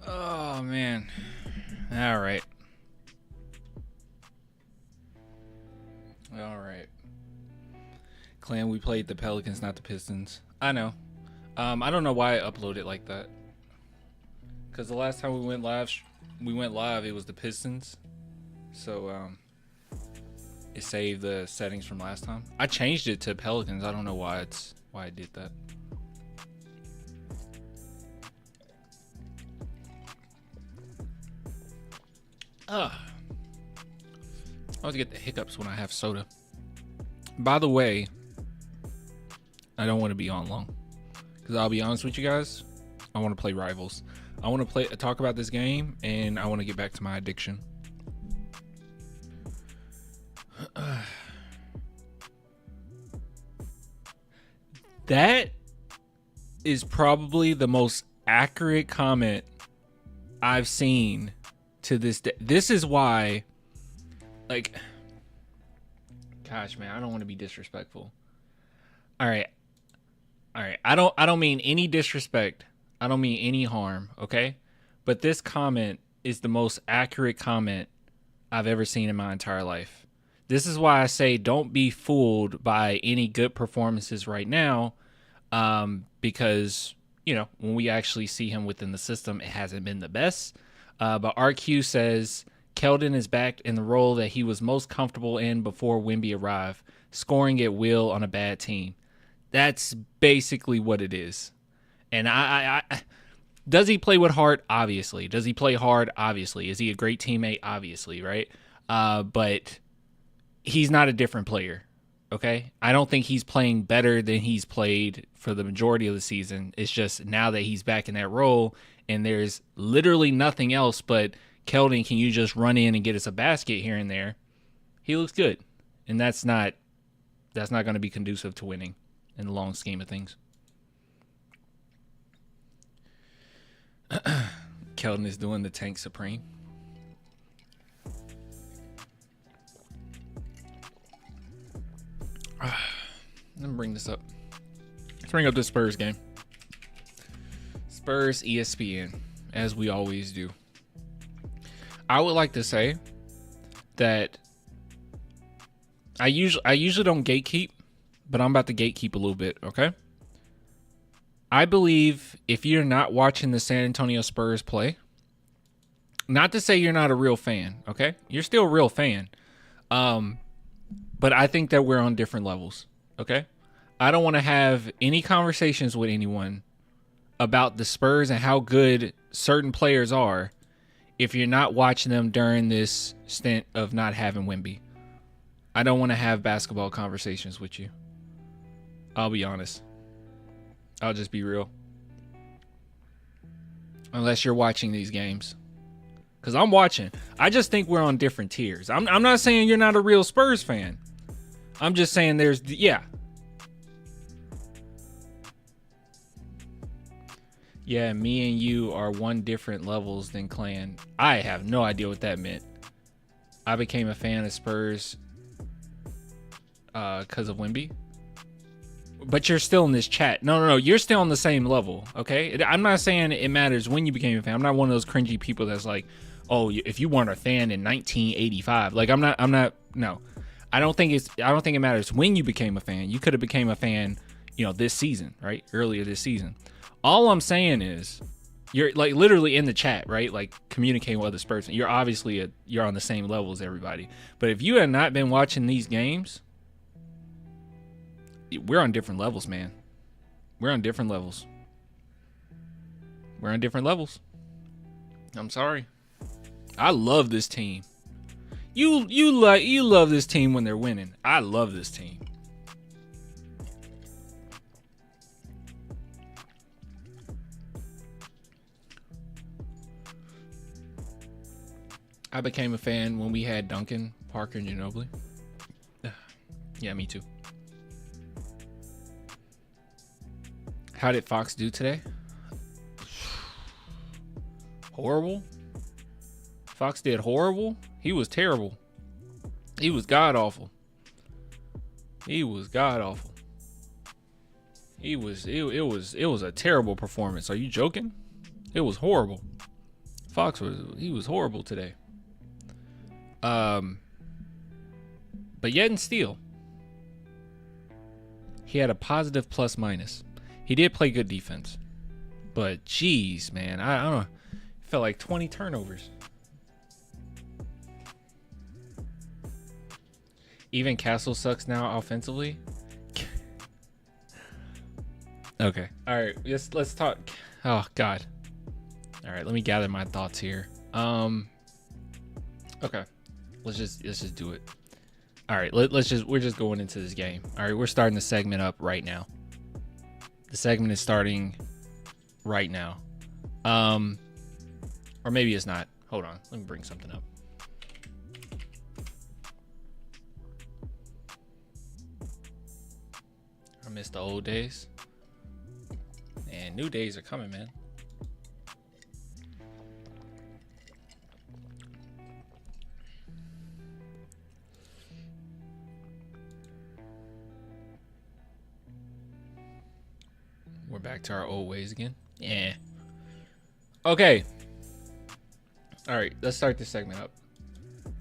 Oh, man. All right. All right. Clan, we played the Pelicans, not the Pistons. I know. I don't know why I uploaded like that. Because the last time we went live, it was the Pistons. So, it saved the settings from last time. I changed it to Pelicans. I don't know why I did that. I always get the hiccups when I have soda. By the way, I don't want to be on long. Because I'll be honest with you guys, I want to play Rivals. I want to talk about this game, and I want to get back to my addiction. That is probably the most accurate comment I've seen to this day. This is why, like, gosh, man, I don't want to be disrespectful. All right. I don't mean any disrespect. I don't mean any harm, okay? But this comment is the most accurate comment I've ever seen in my entire life. This is why I say don't be fooled by any good performances right now, because, you know, when we actually see him within the system, it hasn't been the best. But RQ says Keldon is back in the role that he was most comfortable in before Wemby arrived, scoring at will on a bad team. That's basically what it is. And I does he play with heart? Obviously. Does he play hard? Obviously. Is he a great teammate? Obviously, right? But he's not a different player, okay? I don't think he's playing better than he's played for the majority of the season. It's just now that he's back in that role and there's literally nothing else but Keldon, can you just run in and get us a basket here and there? He looks good. And that's not going to be conducive to winning in the long scheme of things. Keldon is doing the Tank Supreme. Let me bring this up. Let's bring up the Spurs game. Spurs ESPN, as we always do. I would like to say that I usually don't gatekeep, but I'm about to gatekeep a little bit, okay? I believe if you're not watching the San Antonio Spurs play, not to say you're not a real fan, okay? You're still a real fan. But I think that we're on different levels, okay? I don't want to have any conversations with anyone about the Spurs and how good certain players are if you're not watching them during this stint of not having Wemby. I don't want to have basketball conversations with you. I'll be honest. I'll just be real. Unless you're watching these games. Because I'm watching. I just think we're on different tiers. I'm not saying you're not a real Spurs fan. I'm just saying there's, yeah. Yeah, me and you are one different levels than Clan. I have no idea what that meant. I became a fan of Spurs because of Wemby. But you're still in this chat. No. You're still on the same level, okay? I'm not saying it matters when you became a fan. I'm not one of those cringy people that's like, oh, if you weren't a fan in 1985. Like, I'm not, no. I don't think it matters when you became a fan. You could have became a fan, this season, right? Earlier this season. All I'm saying is you're like literally in the chat, right? Like communicating with other Spurs. You're obviously you're on the same level as everybody. But if you have not been watching these games, we're on different levels, man. We're on different levels. We're on different levels. I'm sorry. I love this team. You love this team when they're winning. I love this team. I became a fan when we had Duncan, Parker, and Ginobili. Yeah, me too. How did Fox do today? Horrible. Fox did horrible. He was terrible. He was god awful. It was a terrible performance. Are you joking? It was horrible. Fox was horrible today. But yet and still, he had a positive plus minus. He did play good defense, but geez, man, I don't know. It felt like 20 turnovers. Even Castle sucks now offensively. Okay. All right. Let's talk. Oh God. All right. Let me gather my thoughts here. Okay. Let's just do it. All right. We're just going into this game. All right. We're starting the segment up right now. The segment is starting right now. Or maybe it's not. Hold on. Let me bring something up. I miss the old days. And new days are coming, man. We're back to our old ways again. Yeah. Okay. All right, let's start this segment up.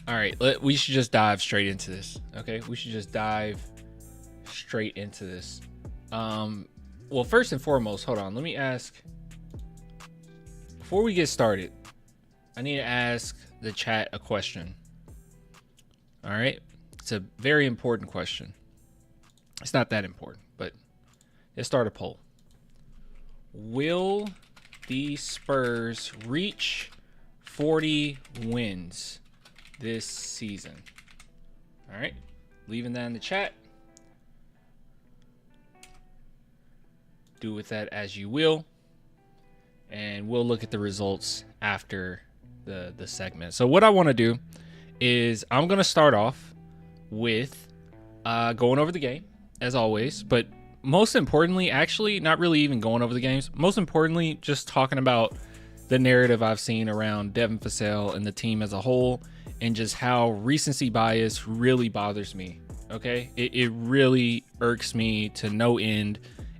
All right, we should just dive straight into this. Okay, we should just dive straight into this. Well, first and foremost, hold on. Let me ask, before we get started, I need to ask the chat a question. All right, it's a very important question. It's not that important, but let's start a poll. Will the Spurs reach 40 wins this season? All right, leaving that in the chat. Do with that as you will, and we'll look at the results after the segment. So what I want to do is I'm going to start off with going over the game as always, but most importantly, actually not really even going over the games. Most importantly, just talking about the narrative I've seen around Devin Vassell and the team as a whole, and just how recency bias really bothers me. Okay, it really irks me to no end.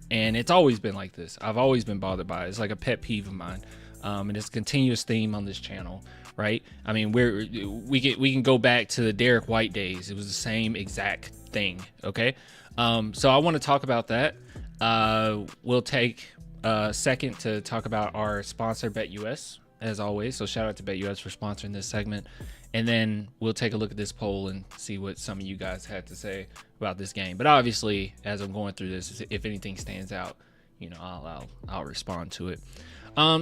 And it's always been like this. I've always been bothered by it. It's like a pet peeve of mine. And it's a continuous theme on this channel, right? I mean, we can go back to the Derek White days. It was the same exact thing, okay? So I want to talk about that. We'll take a second to talk about our sponsor, BetUS, as always. So shout out to BetUS for sponsoring this segment. And then we'll take a look at this poll and see what some of you guys had to say about this game. But obviously, as I'm going through this, if anything stands out, you know, I'll respond to it.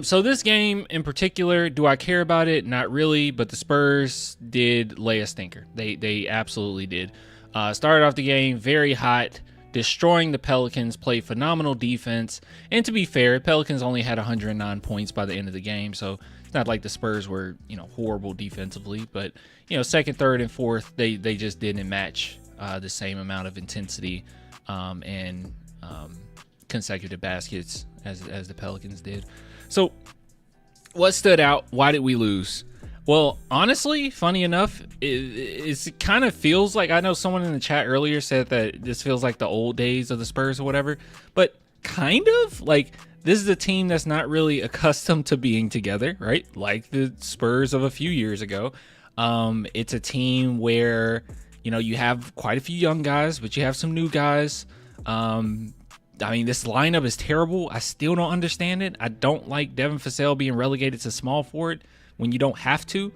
So this game in particular, do I care about it? Not really, but the Spurs did lay a stinker. They absolutely did. Started off the game very hot, destroying the Pelicans, played phenomenal defense. And to be fair, Pelicans only had 109 points by the end of the game, so it's not like the Spurs were, you know, horrible defensively. But, you know, second, third, and fourth, they just didn't match the same amount of intensity and consecutive baskets as the Pelicans did. So what stood out? Why did we lose? Well, honestly, funny enough, it kind of feels like, I know someone in the chat earlier said that this feels like the old days of the Spurs or whatever, but kind of like this is a team that's not really accustomed to being together, right? Like the Spurs of a few years ago. It's a team where, you know, you have quite a few young guys, but you have some new guys. I mean, this lineup is terrible. I still don't understand it. I don't like Devin Vassell being relegated to small forward when you don't have to.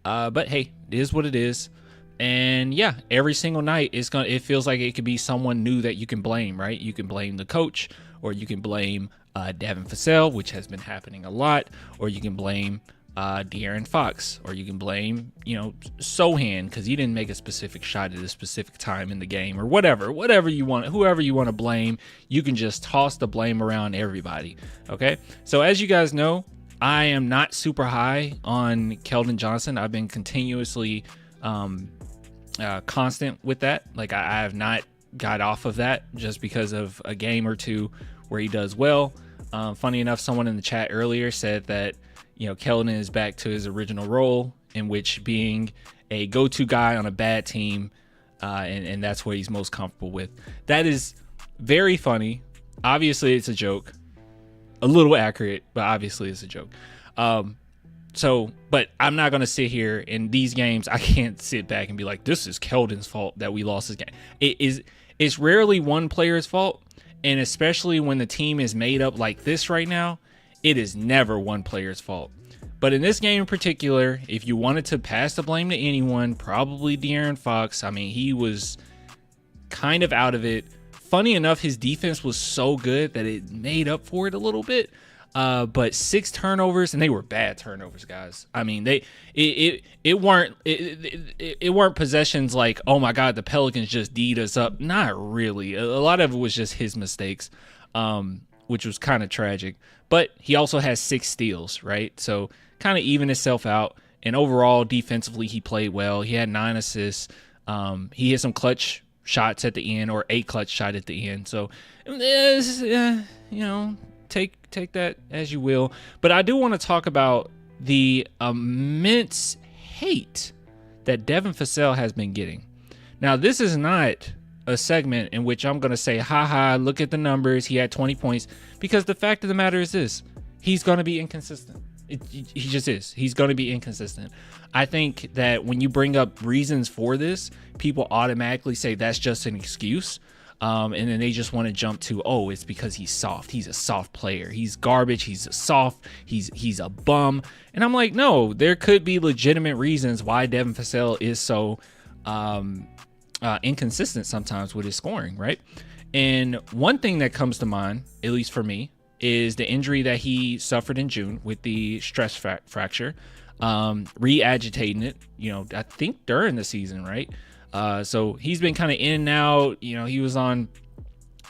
But hey, it is what it is. And yeah, every single night it feels like it could be someone new that you can blame, right? You can blame the coach, or you can blame Devin Vassell, which has been happening a lot, or you can blame De'Aaron Fox, or you can blame, you know, Sohan because he didn't make a specific shot at a specific time in the game, or whatever you want, whoever you want to blame. You can just toss the blame around everybody. Okay, so as you guys know, I am not super high on Keldon Johnson. I've been continuously constant with that. Like I have not got off of that just because of a game or two where he does well. Funny enough, someone in the chat earlier said that, you know, Keldon is back to his original role, in which being a go-to guy on a bad team, and that's what he's most comfortable with. That is very funny. Obviously, it's a joke. A little accurate, but obviously it's a joke. So, but I'm not going to sit here in these games. I can't sit back and be like, this is Keldon's fault that we lost this game. It's rarely one player's fault. And especially when the team is made up like this right now, it is never one player's fault. But in this game in particular, if you wanted to pass the blame to anyone, probably De'Aaron Fox. I mean, he was kind of out of it. Funny enough, his defense was so good that it made up for it a little bit. But 6 turnovers, and they were bad turnovers, guys. I mean, it weren't possessions like, oh my God, the Pelicans just D'd us up. Not really. A lot of it was just his mistakes, which was kind of tragic. But he also has 6 steals, right? So kind of even itself out. And overall, defensively, he played well. He had 9 assists. He had some clutch shots at the end, or a clutch shot at the end. So, take that as you will. But I do want to talk about the immense hate that Devin Vassell has been getting. Now, this is not a segment in which I'm going to say, haha, look at the numbers. He had 20 points. Because the fact of the matter is this. He's going to be inconsistent. He just is. He's going to be inconsistent. I think that when you bring up reasons for this, people automatically say that's just an excuse. And then they just want to jump to, oh, it's because he's soft. He's a soft player. He's garbage. He's soft. He's a bum. And I'm like, no, there could be legitimate reasons why Devin Vassell is so inconsistent sometimes with his scoring, right? And one thing that comes to mind, at least for me, is the injury that he suffered in June with the stress fracture, re-agitating it, I think during the season, right? So he's been kind of in and out. He was on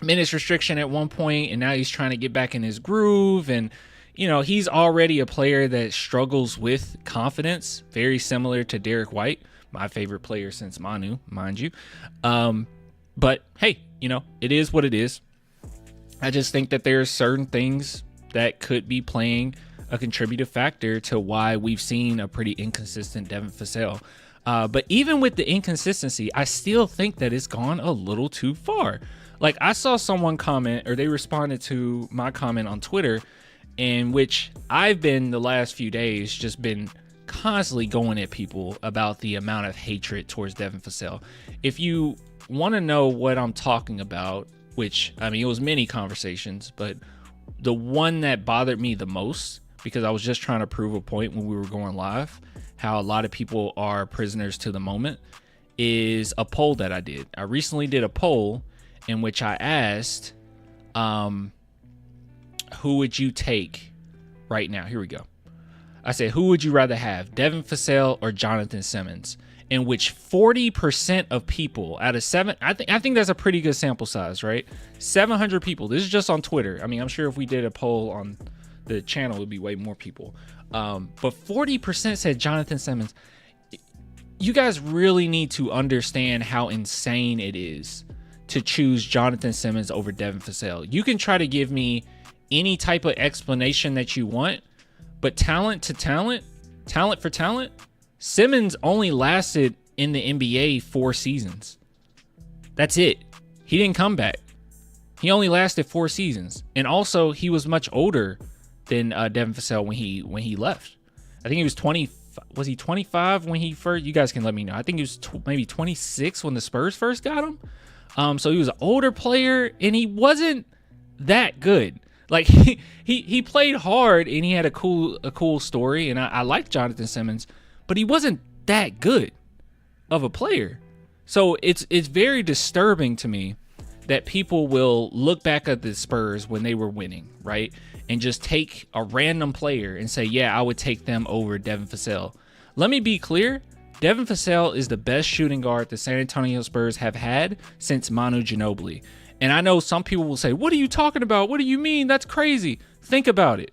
minutes restriction at one point, and now he's trying to get back in his groove. And, he's already a player that struggles with confidence, very similar to Derek White, my favorite player since Manu, mind you. But hey, it is what it is. I just think that there are certain things that could be playing a contributive factor to why we've seen a pretty inconsistent Devin Vassell. But even with the inconsistency, I still think that it's gone a little too far. Like, I saw someone comment, or they responded to my comment on Twitter, in which I've been the last few days just been constantly going at people about the amount of hatred towards Devin Vassell. If you want to know what I'm talking about, which, I mean, it was many conversations, but the one that bothered me the most, because I was just trying to prove a point when we were going live, how a lot of people are prisoners to the moment, is a poll that I did. I recently did a poll in which I asked, who would you take right now? Here we go. I said, who would you rather have, Devin Vassell or Jonathan Simmons? In which 40% of people out of I think that's a pretty good sample size, right? 700 people. This is just on Twitter. I mean, I'm sure if we did a poll on the channel, it would be way more people. But 40% said Jonathan Simmons. You guys really need to understand how insane it is to choose Jonathan Simmons over Devin Vassell. You can try to give me any type of explanation that you want, but talent to talent, talent for talent, Simmons only lasted in the NBA 4 seasons. That's it. He didn't come back. He only lasted 4 seasons. And also, he was much older than Devin Vassell when he left. I think he was 20. Was he 25 when he first? You guys can let me know. I think he was maybe 26 when the Spurs first got him. So he was an older player, and he wasn't that good. Like, he played hard, and he had a cool story, and I like Jonathan Simmons, but he wasn't that good of a player. So it's very disturbing to me that people will look back at the Spurs when they were winning, right? And just take a random player and say, yeah, I would take them over Devin Vassell. Let me be clear. Devin Vassell is the best shooting guard the San Antonio Spurs have had since Manu Ginobili. And I know some people will say, what are you talking about? What do you mean? That's crazy. Think about it.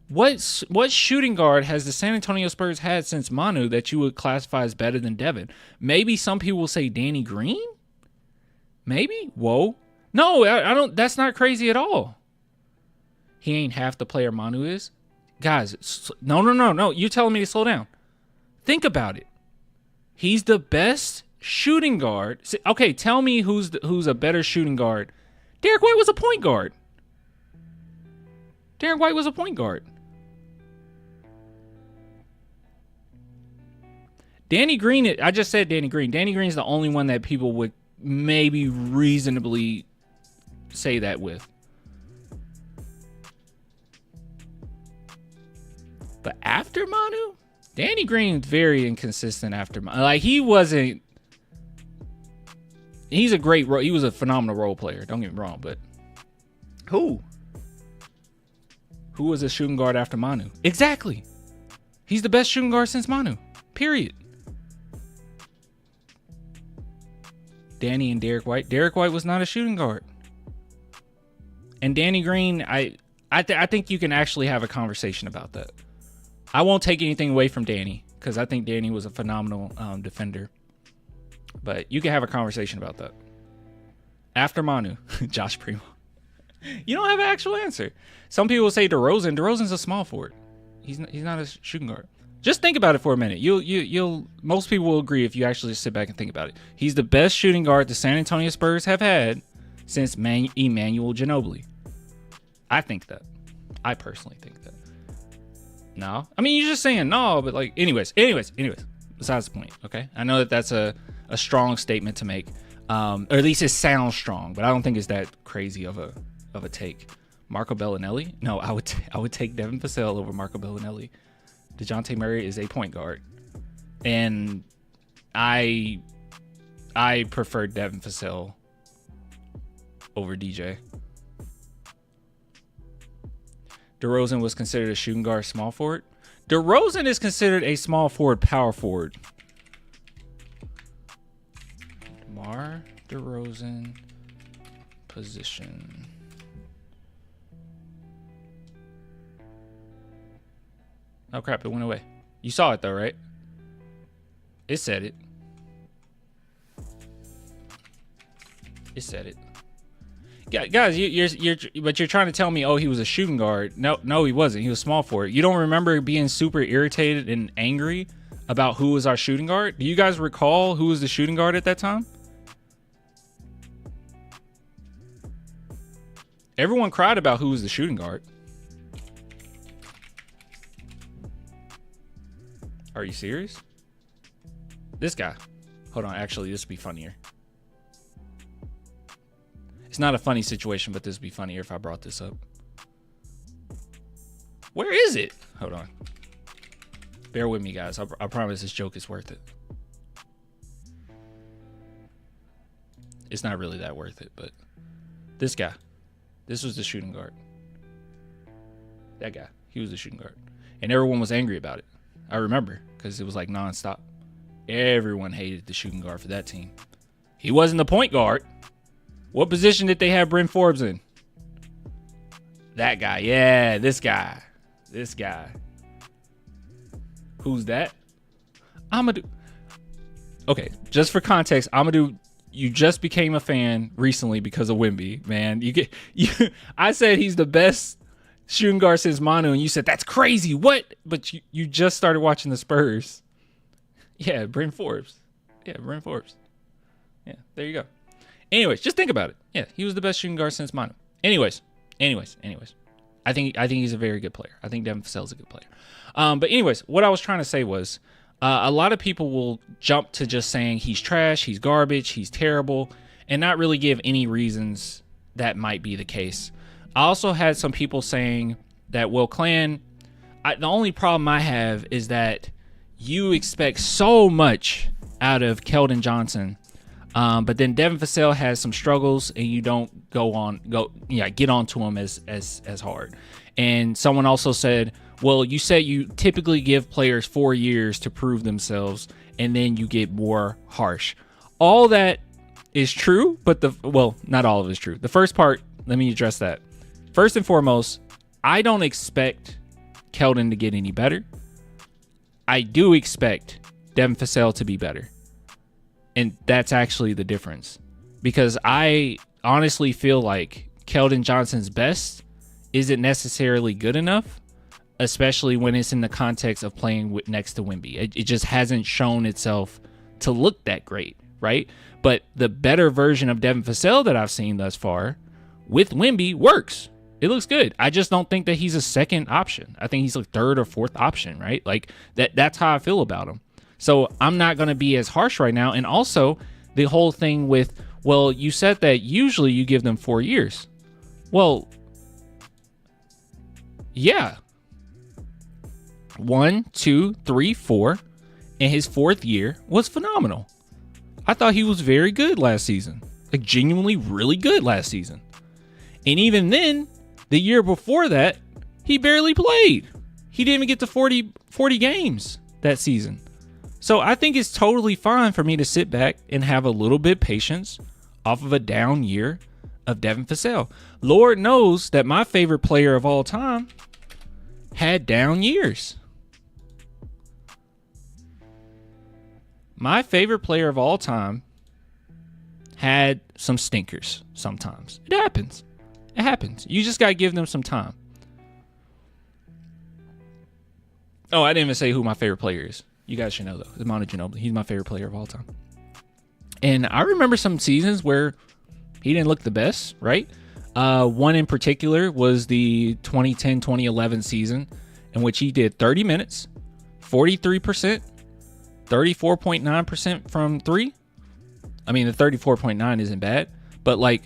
What shooting guard has the San Antonio Spurs had since Manu that you would classify as better than Devin? Maybe some people will say Danny Green? Maybe? Whoa. No, I don't. That's not crazy at all. He ain't half the player Manu is. Guys, no. You're telling me to slow down. Think about it. He's the best shooting guard. Okay, tell me who's a better shooting guard. Derek White was a point guard. Danny Green, I just said Danny Green. Danny Green is the only one that people would maybe reasonably say that with. But after Manu, Danny Green's very inconsistent after Manu. Like, he wasn't. He's a great role. He was a phenomenal role player. Don't get me wrong, but who was a shooting guard after Manu? Exactly. He's the best shooting guard since Manu. Period. Danny and Derek White. Derek White was not a shooting guard. And Danny Green, I think you can actually have a conversation about that. I won't take anything away from Danny because I think Danny was a phenomenal defender. But you can have a conversation about that. After Manu, Josh Primo. You don't have an actual answer. Some people say DeRozan. DeRozan's a small forward. He's not a shooting guard. Just think about it for a minute. You'll most people will agree if you actually just sit back and think about it. He's the best shooting guard the San Antonio Spurs have had since Emmanuel Ginobili. I think that. I personally think that. No, I mean, you're just saying no, but like, anyways. Besides the point, okay? I know that that's a strong statement to make, or at least it sounds strong, but I don't think it's that crazy of a take. Marco Bellinelli? No, I would take Devin Vassell over Marco Bellinelli. DeJounte Murray is a point guard, and I prefer Devin Vassell over DJ. DeRozan was considered a shooting guard, small forward. DeRozan is considered a small forward, power forward. DeMar DeRozan position. Oh crap, it went away. You saw it though, right? It said it. It said it. Guys, you're trying to tell me, oh, he was a shooting guard. No, he wasn't. He was small forward. You don't remember being super irritated and angry about who was our shooting guard? Do you guys recall who was the shooting guard at that time? Everyone cried about who was the shooting guard. Are you serious? This guy. Hold on, actually, this would be funnier. It's not a funny situation, but this would be funnier if I brought this up. Where is it? Hold on. Bear with me, guys. I promise this joke is worth it. It's not really that worth it, but this guy. This was the shooting guard. That guy. He was the shooting guard. And everyone was angry about it. I remember, because it was like nonstop. Everyone hated the shooting guard for that team. He wasn't the point guard. What position did they have Bryn Forbes in? That guy. Yeah, this guy. This guy. Who's that? Amadou. Okay, just for context, Amadou, you just became a fan recently because of Wemby, man. I said he's the best shooting guard since Manu, and you said that's crazy. What? But you just started watching the Spurs. Yeah, Bryn Forbes. Yeah, Bryn Forbes. Yeah, there you go. Anyways, just think about it. Yeah, he was the best shooting guard since Manu. Anyways. I think he's a very good player. I think Devin Vassell's a good player. But anyways, what I was trying to say was a lot of people will jump to just saying he's trash, he's garbage, he's terrible, and not really give any reasons that might be the case. I also had some people saying that, well, Clan, the only problem I have is that you expect so much out of Keldon Johnson. But then Devin Vassell has some struggles, and you don't get onto him as hard. And someone also said, well, you said you typically give players 4 years to prove themselves, and then you get more harsh. All that is true, but not all of it is true. The first part, let me address that. First and foremost, I don't expect Keldon to get any better. I do expect Devin Vassell to be better. And that's actually the difference, because I honestly feel like Keldon Johnson's best isn't necessarily good enough, especially when it's in the context of playing next to Wemby. It just hasn't shown itself to look that great, right? But the better version of Devin Vassell that I've seen thus far with Wemby works. It looks good. I just don't think that he's a second option. I think he's a third or fourth option, right? Like that's how I feel about him. So I'm not going to be as harsh right now. And also the whole thing with, well, you said that usually you give them 4 years. Well, yeah. 1, 2, 3, 4. And his 4th year was phenomenal. I thought he was very good last season. Like genuinely really good last season. And even then, the year before that, he barely played. He didn't even get to 40 games that season. So I think it's totally fine for me to sit back and have a little bit of patience off of a down year of Devin Vassell. Lord knows that my favorite player of all time had down years. My favorite player of all time had some stinkers sometimes. It happens. It happens. You just got to give them some time. Oh, I didn't even say who my favorite player is. You guys should know, though. It's Manu Ginobili. He's my favorite player of all time. And I remember some seasons where he didn't look the best, right? One in particular was the 2010-2011 season in which he did 30 minutes, 43%, 34.9% from three. I mean, the 34.9 isn't bad, but like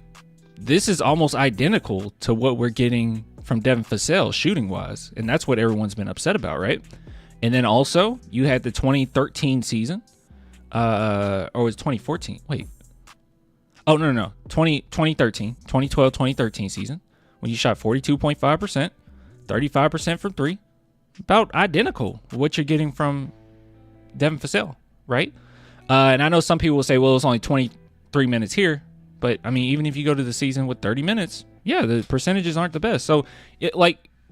this is almost identical to what we're getting from Devin Vassell shooting wise. And that's what everyone's been upset about, right? And then also you had the 2013 season, or it was 2014. Wait. Oh, no. 2013, 2012, 2013 season when you shot 42.5%, 35% from three. About identical to what you're getting from Devin Vassell, right? And I know some people will say, well, it's only 23 minutes here. But, I mean, even if you go to the season with 30 minutes, yeah, the percentages aren't the best. So,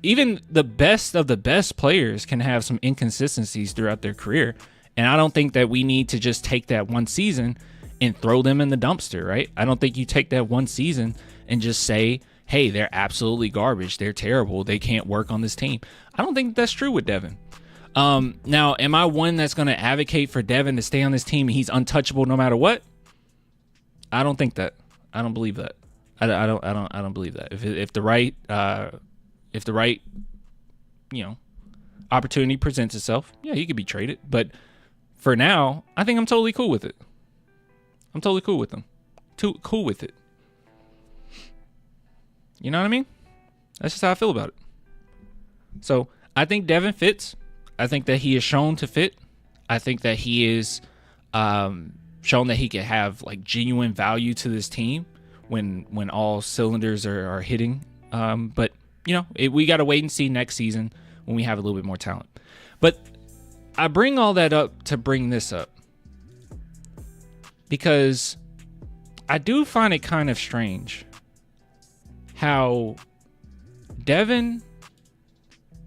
even the best of the best players can have some inconsistencies throughout their career. And I don't think that we need to just take that one season and throw them in the dumpster, right? I don't think you take that one season and just say, hey, they're absolutely garbage. They're terrible. They can't work on this team. I don't think that's true with Devin. Now, am I one that's going to advocate for Devin to stay on this team and he's untouchable no matter what? I don't think that. I don't believe that. I don't believe that. If the right opportunity presents itself, yeah, he could be traded. But for now, I think I'm totally cool with it. I'm totally cool with him. Too cool with it. You know what I mean? That's just how I feel about it. So I think Devin fits. I think that he is shown to fit. I think that he is shown that he can have like genuine value to this team when all cylinders are hitting. But we got to wait and see next season when we have a little bit more talent. But I bring all that up to bring this up because I do find it kind of strange how Devin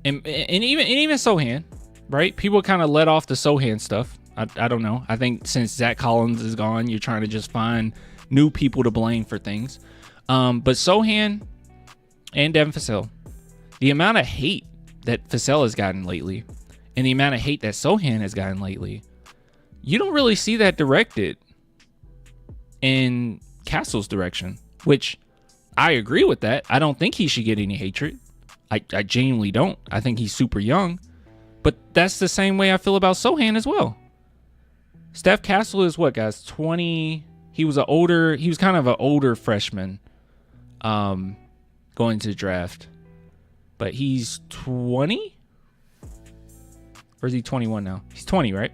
and even Sohan, right? People kind of let off the Sohan stuff. I don't know. I think since Zach Collins is gone, you're trying to just find new people to blame for things. But Sohan and Devin Vassell, the amount of hate that Vassell has gotten lately and the amount of hate that Sohan has gotten lately, you don't really see that directed in Castle's direction, which I agree with that. I don't think he should get any hatred. I genuinely don't. I think he's super young. But that's the same way I feel about Sohan as well. Steph Castle is what, guys? 20. He was kind of an older freshman going to the draft. But he's 20? Or is he 21 now? He's 20, right?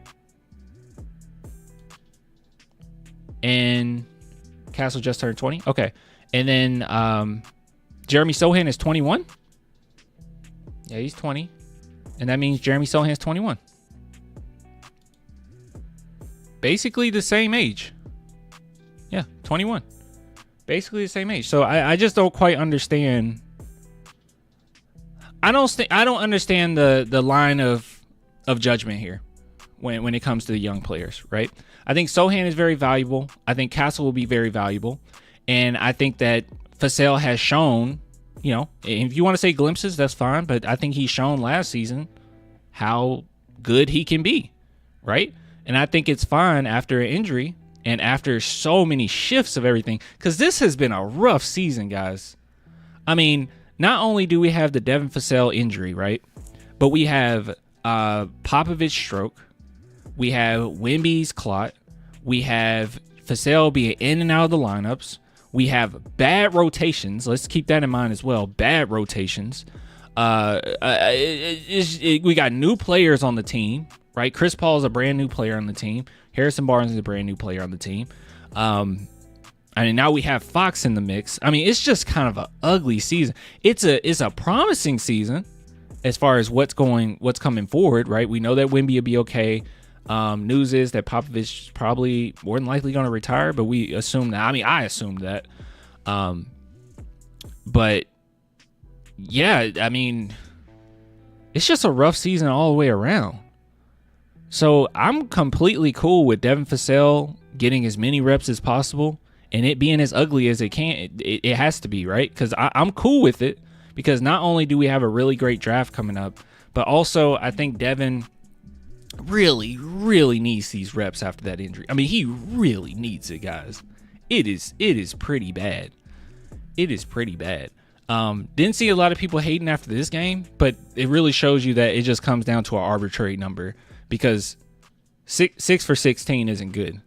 And Castle just turned 20? Okay. And then Jeremy Sohan is 21? Yeah, he's 20. And that means Jeremy Sohan's 21. Basically the same age. Yeah, 21. Basically the same age. So I just don't quite understand. I don't understand the line of judgment here when it comes to the young players, right? I think Sohan is very valuable. I think Castle will be very valuable. And I think that Vassell has shown, if you want to say glimpses, that's fine. But I think he's shown last season how good he can be, right? And I think it's fine after an injury and after so many shifts of everything, because this has been a rough season, guys. I mean, not only do we have the Devin Vassell injury, right? But we have Popovich stroke. We have Wemby's clot. We have Vassell being in and out of the lineups. We have bad rotations. Let's keep that in mind as well. Bad rotations. We got new players on the team, right? Chris Paul is a brand new player on the team. Harrison Barnes is a brand new player on the team. Now we have Fox in the mix. I mean, it's just kind of an ugly season. It's a promising season as far as what's coming forward, right? We know that Wemby will be okay. News is that Popovich is probably more than likely going to retire, but we assume that. I mean, I assumed that. But yeah, I mean, it's just a rough season all the way around. So I'm completely cool with Devin Vassell getting as many reps as possible and it being as ugly as it can. It has to be, right? Because I'm cool with it, because not only do we have a really great draft coming up, but also I think Devin really, really needs these reps after that injury. I mean, he really needs it, guys. It is pretty bad. It is pretty bad. Didn't see a lot of people hating after this game, but it really shows you that it just comes down to an arbitrary number, because 6 for 16 isn't good.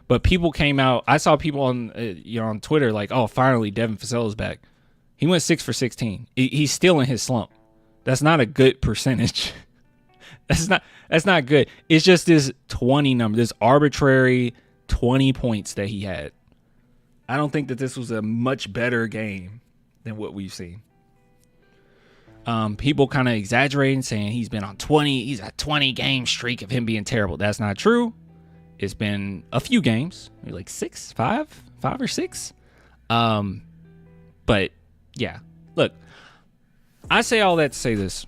But people came out. I saw people on Twitter like, "Oh, finally Devin Vassell is back." He went 6 for 16. He's still in his slump. That's not a good percentage. That's not good. It's just this 20 number, this arbitrary 20 points that he had. I don't think that this was a much better game than what we've seen. People kind of exaggerating, saying he's been on 20. He's a 20 game streak of him being terrible. That's not true. It's been a few games, maybe like 5 or 6. But yeah, look, I say all that to say this.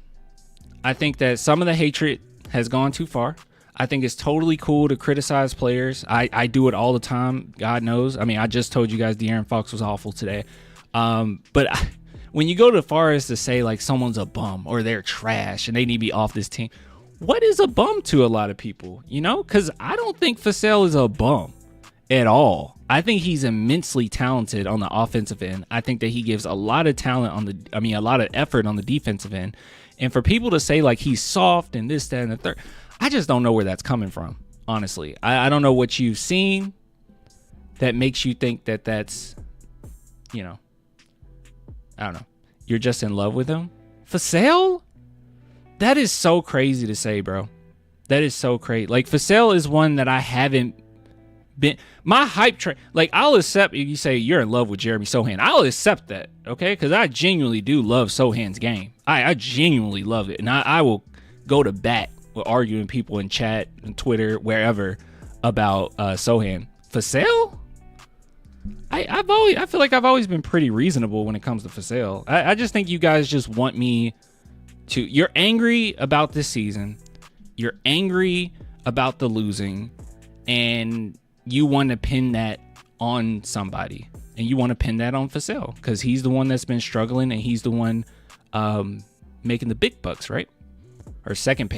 I think that some of the hatred has gone too far. I think it's totally cool to criticize players. I do it all the time. God knows. I mean, I just told you guys De'Aaron Fox was awful today. When you go to far as to say like someone's a bum or they're trash and they need to be off this team, what is a bum to a lot of people? You know, because I don't think Vassell is a bum at all. I think he's immensely talented on the offensive end. I think that he gives a lot of talent a lot of effort on the defensive end. And for people to say like he's soft and this, that, and the third, I just don't know where that's coming from, honestly. I don't know what you've seen that makes you think that that's, I don't know. You're just in love with him? Vassell? That is so crazy to say, bro. That is so crazy. Like, Vassell is one that I haven't been. My hype train, like, I'll accept if you say you're in love with Jeremy Sohan. I'll accept that, okay? Because I genuinely do love Sohan's game. I genuinely love it. And I will go to bat with arguing people in chat and Twitter, wherever, about Sohan. Vassell? I feel like I've always been pretty reasonable when it comes to Vassell. I just think you guys just want me to. You're angry about this season. You're angry about the losing, and you want to pin that on somebody, and you want to pin that on Vassell because he's the one that's been struggling, and he's the one making the big bucks, right? Or second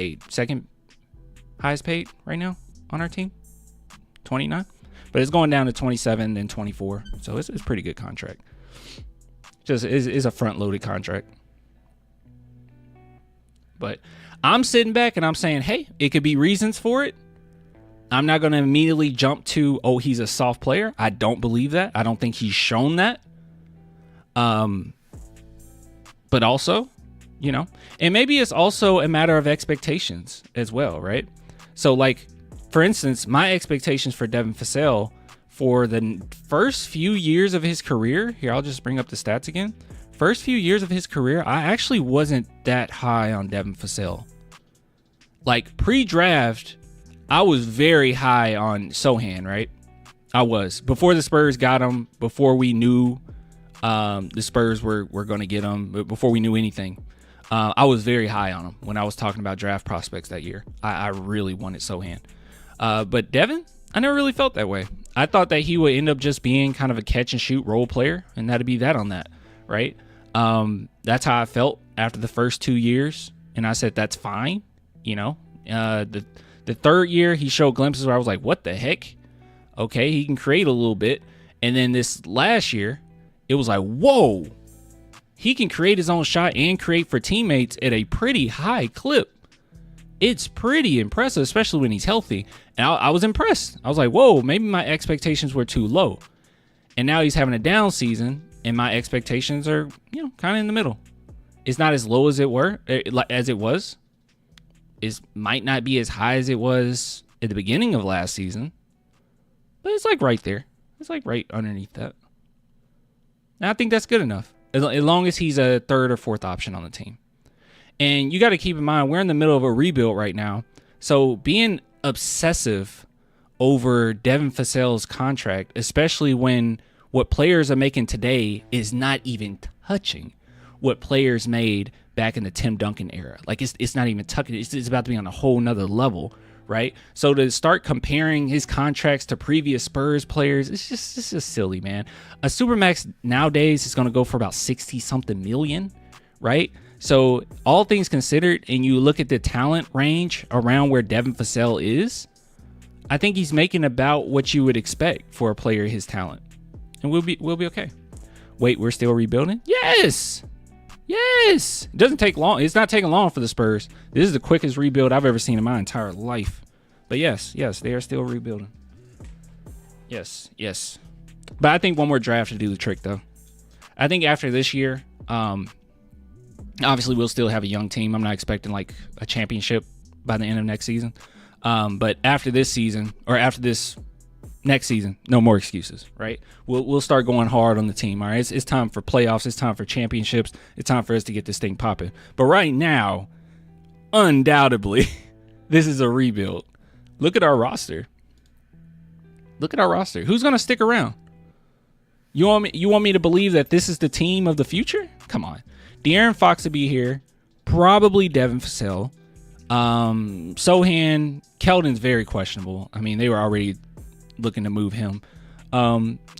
highest paid right now on our team, 29. But it's going down to 27 and 24. So it's a pretty good contract. Just is a front-loaded contract. But I'm sitting back and I'm saying, hey, it could be reasons for it. I'm not going to immediately jump to, oh, he's a soft player. I don't believe that. I don't think he's shown that. But also, and maybe it's also a matter of expectations as well, right? So, like, for instance, my expectations for Devin Vassell for the first few years of his career, here, I'll just bring up the stats again. First few years of his career, I actually wasn't that high on Devin Vassell. Like, pre-draft, I was very high on Sohan, right? I was. Before the Spurs got him, before we knew the Spurs were going to get him, before we knew anything, I was very high on him when I was talking about draft prospects that year. I really wanted Sohan. But Devin, I never really felt that way. I thought that he would end up just being kind of a catch and shoot role player, and that'd be that on that, right? That's how I felt after the first 2 years, and I said that's fine. The third year he showed glimpses where I was like, what the heck? Okay, he can create a little bit, and then this last year, it was like, whoa, he can create his own shot and create for teammates at a pretty high clip. it's pretty impressive, especially when he's healthy. And I was impressed. I was like, whoa, maybe my expectations were too low. And now he's having a down season, and my expectations are, kind of in the middle. It's not as low as it was. It might not be as high as it was at the beginning of last season, but it's like right there. It's like right underneath that. And I think that's good enough, as long as he's a third or fourth option on the team. And you got to keep in mind, we're in the middle of a rebuild right now. So being obsessive over Devin Vassell's contract, especially when what players are making today is not even touching what players made back in the Tim Duncan era. Like it's not even touching. It's about to be on a whole nother level, right? So to start comparing his contracts to previous Spurs players, it's just silly, man. A Supermax nowadays is going to go for about 60-something million, right? So all things considered, and you look at the talent range around where Devin Vassell is, I think he's making about what you would expect for a player his talent. And we'll be okay. Wait, we're still rebuilding? Yes. It doesn't take long. It's not taking long for the Spurs. This is the quickest rebuild I've ever seen in my entire life. But yes, they are still rebuilding. Yes. But I think one more draft should do the trick, though. I think after this year, obviously we'll still have a young team. I'm not expecting like a championship by the end of next season. But after this season, or after this next season, no more excuses, right? We'll start going hard on the team. All right, it's time for playoffs. It's time for championships. It's time for us to get this thing popping. But right now, undoubtedly, this is a rebuild. Look at our roster. Who's gonna stick around? You want me to believe that this is the team of the future? Come on, De'Aaron Fox will be here. Probably Devin Vassell. Sohan, Keldon's very questionable. I mean, they were already looking to move him.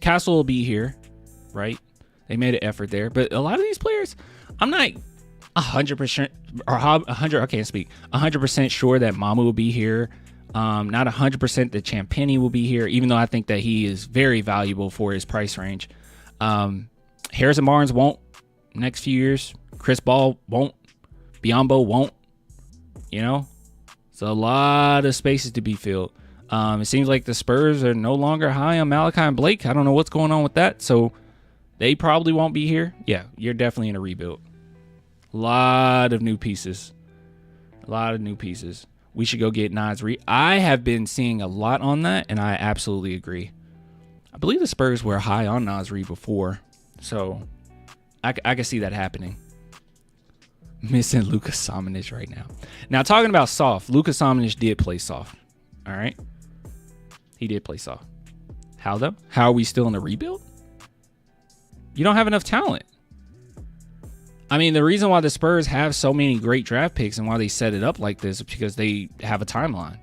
Castle will be here, right? They made an effort there, but a lot of these players, I'm not 100% or 100. I can't speak 100% sure that Mamu will be here. Not 100% that Champagny will be here, even though I think that he is very valuable for his price range. Harrison Barnes won't next few years. Chris Ball won't. Biyombo won't. It's a lot of spaces to be filled. It seems like the Spurs are no longer high on Malachi and Blake. I don't know what's going on with that. So they probably won't be here. Yeah, you're definitely in a rebuild. A lot of new pieces. We should go get Naz Reid. I have been seeing a lot on that, and I absolutely agree. I believe the Spurs were high on Naz Reid before. So I can see that happening. Missing Luka Samanic right now. Now, talking about soft, Luka Samanic did play soft. All right? He did play soft. How, though? How are we still in the rebuild? You don't have enough talent. I mean, the reason why the Spurs have so many great draft picks and why they set it up like this is because they have a timeline.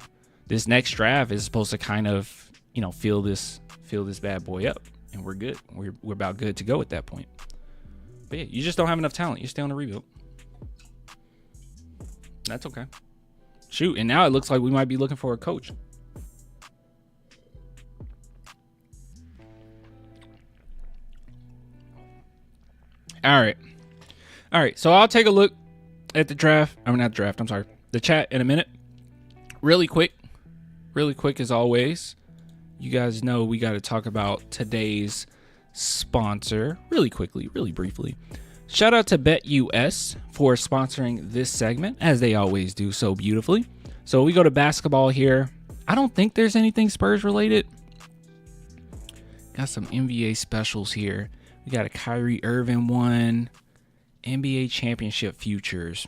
This next draft is supposed to kind of, fill this bad boy up, and we're good. We're about good to go at that point. But yeah, you just don't have enough talent. You're still in the rebuild. That's okay. Shoot, and now it looks like we might be looking for a coach. All right. So I'll take a look at the draft. I mean, not the draft. I'm sorry. The chat in a minute. Really quick as always. You guys know we got to talk about today's sponsor really quickly, really briefly. Shout out to BetUS for sponsoring this segment, as they always do so beautifully. So we go to basketball here. I don't think there's anything Spurs related. Got some NBA specials here. We got a Kyrie Irving one. NBA championship futures.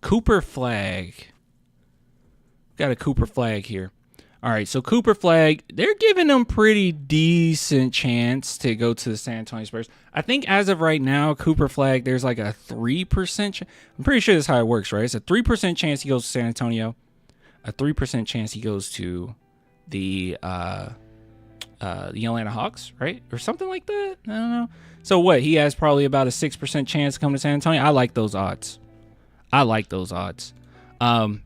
Cooper flag. Got a Cooper flag here. All right, so Cooper flag, they're giving them pretty decent chance to go to the San Antonio Spurs. I think as of right now, Cooper flag, there's like a 3%. I'm pretty sure that's how it works, right? It's a 3% chance he goes to San Antonio. A 3% chance he goes to the Atlanta Hawks, right? Or something like that. I don't know. So what? He has probably about a 6% chance to come to San Antonio. I like those odds. But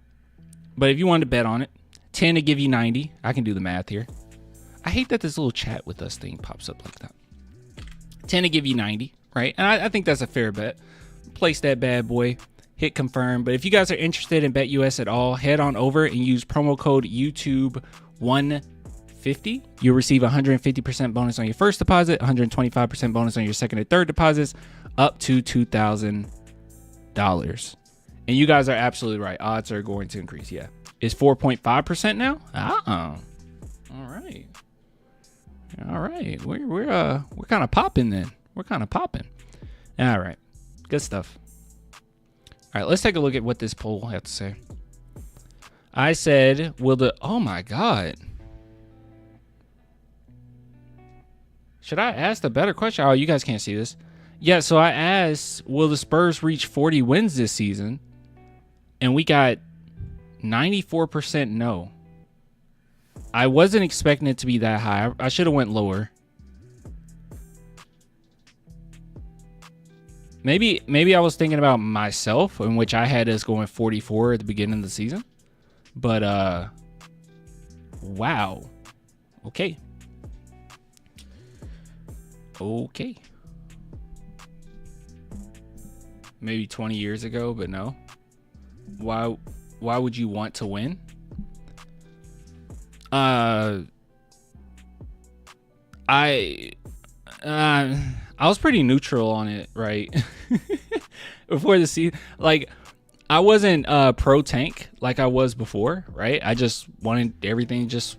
if you wanted to bet on it, 10 to give you 90. I can do the math here. I hate that this little chat with us thing pops up like that. 10 to give you 90, right? And I think that's a fair bet. Place that bad boy. hit confirm. But if you guys are interested in BetUS at all, head on over and use promo code YouTube150. You'll receive 150% bonus on your first deposit, 125% bonus on your second and third deposits, up to $2,000. And you guys are absolutely right. Odds are going to increase. Yeah. It's 4.5% now. All right. All right. We're kind of popping then. We're kind of popping. All right. Good stuff. All right, let's take a look at what this poll had to say. I said, oh my God. Should I ask a better question? Oh, you guys can't see this. Yeah, so I asked, will the Spurs reach 40 wins this season? And we got 94% no. I wasn't expecting it to be that high. I should have went lower. Maybe I was thinking about myself, in which I had us going 44 at the beginning of the season. But wow. Okay. Maybe 20 years ago, but no. Why would you want to win? I was pretty neutral on it, right? Before the season, like I wasn't pro tank like I was before, right? I just wanted everything just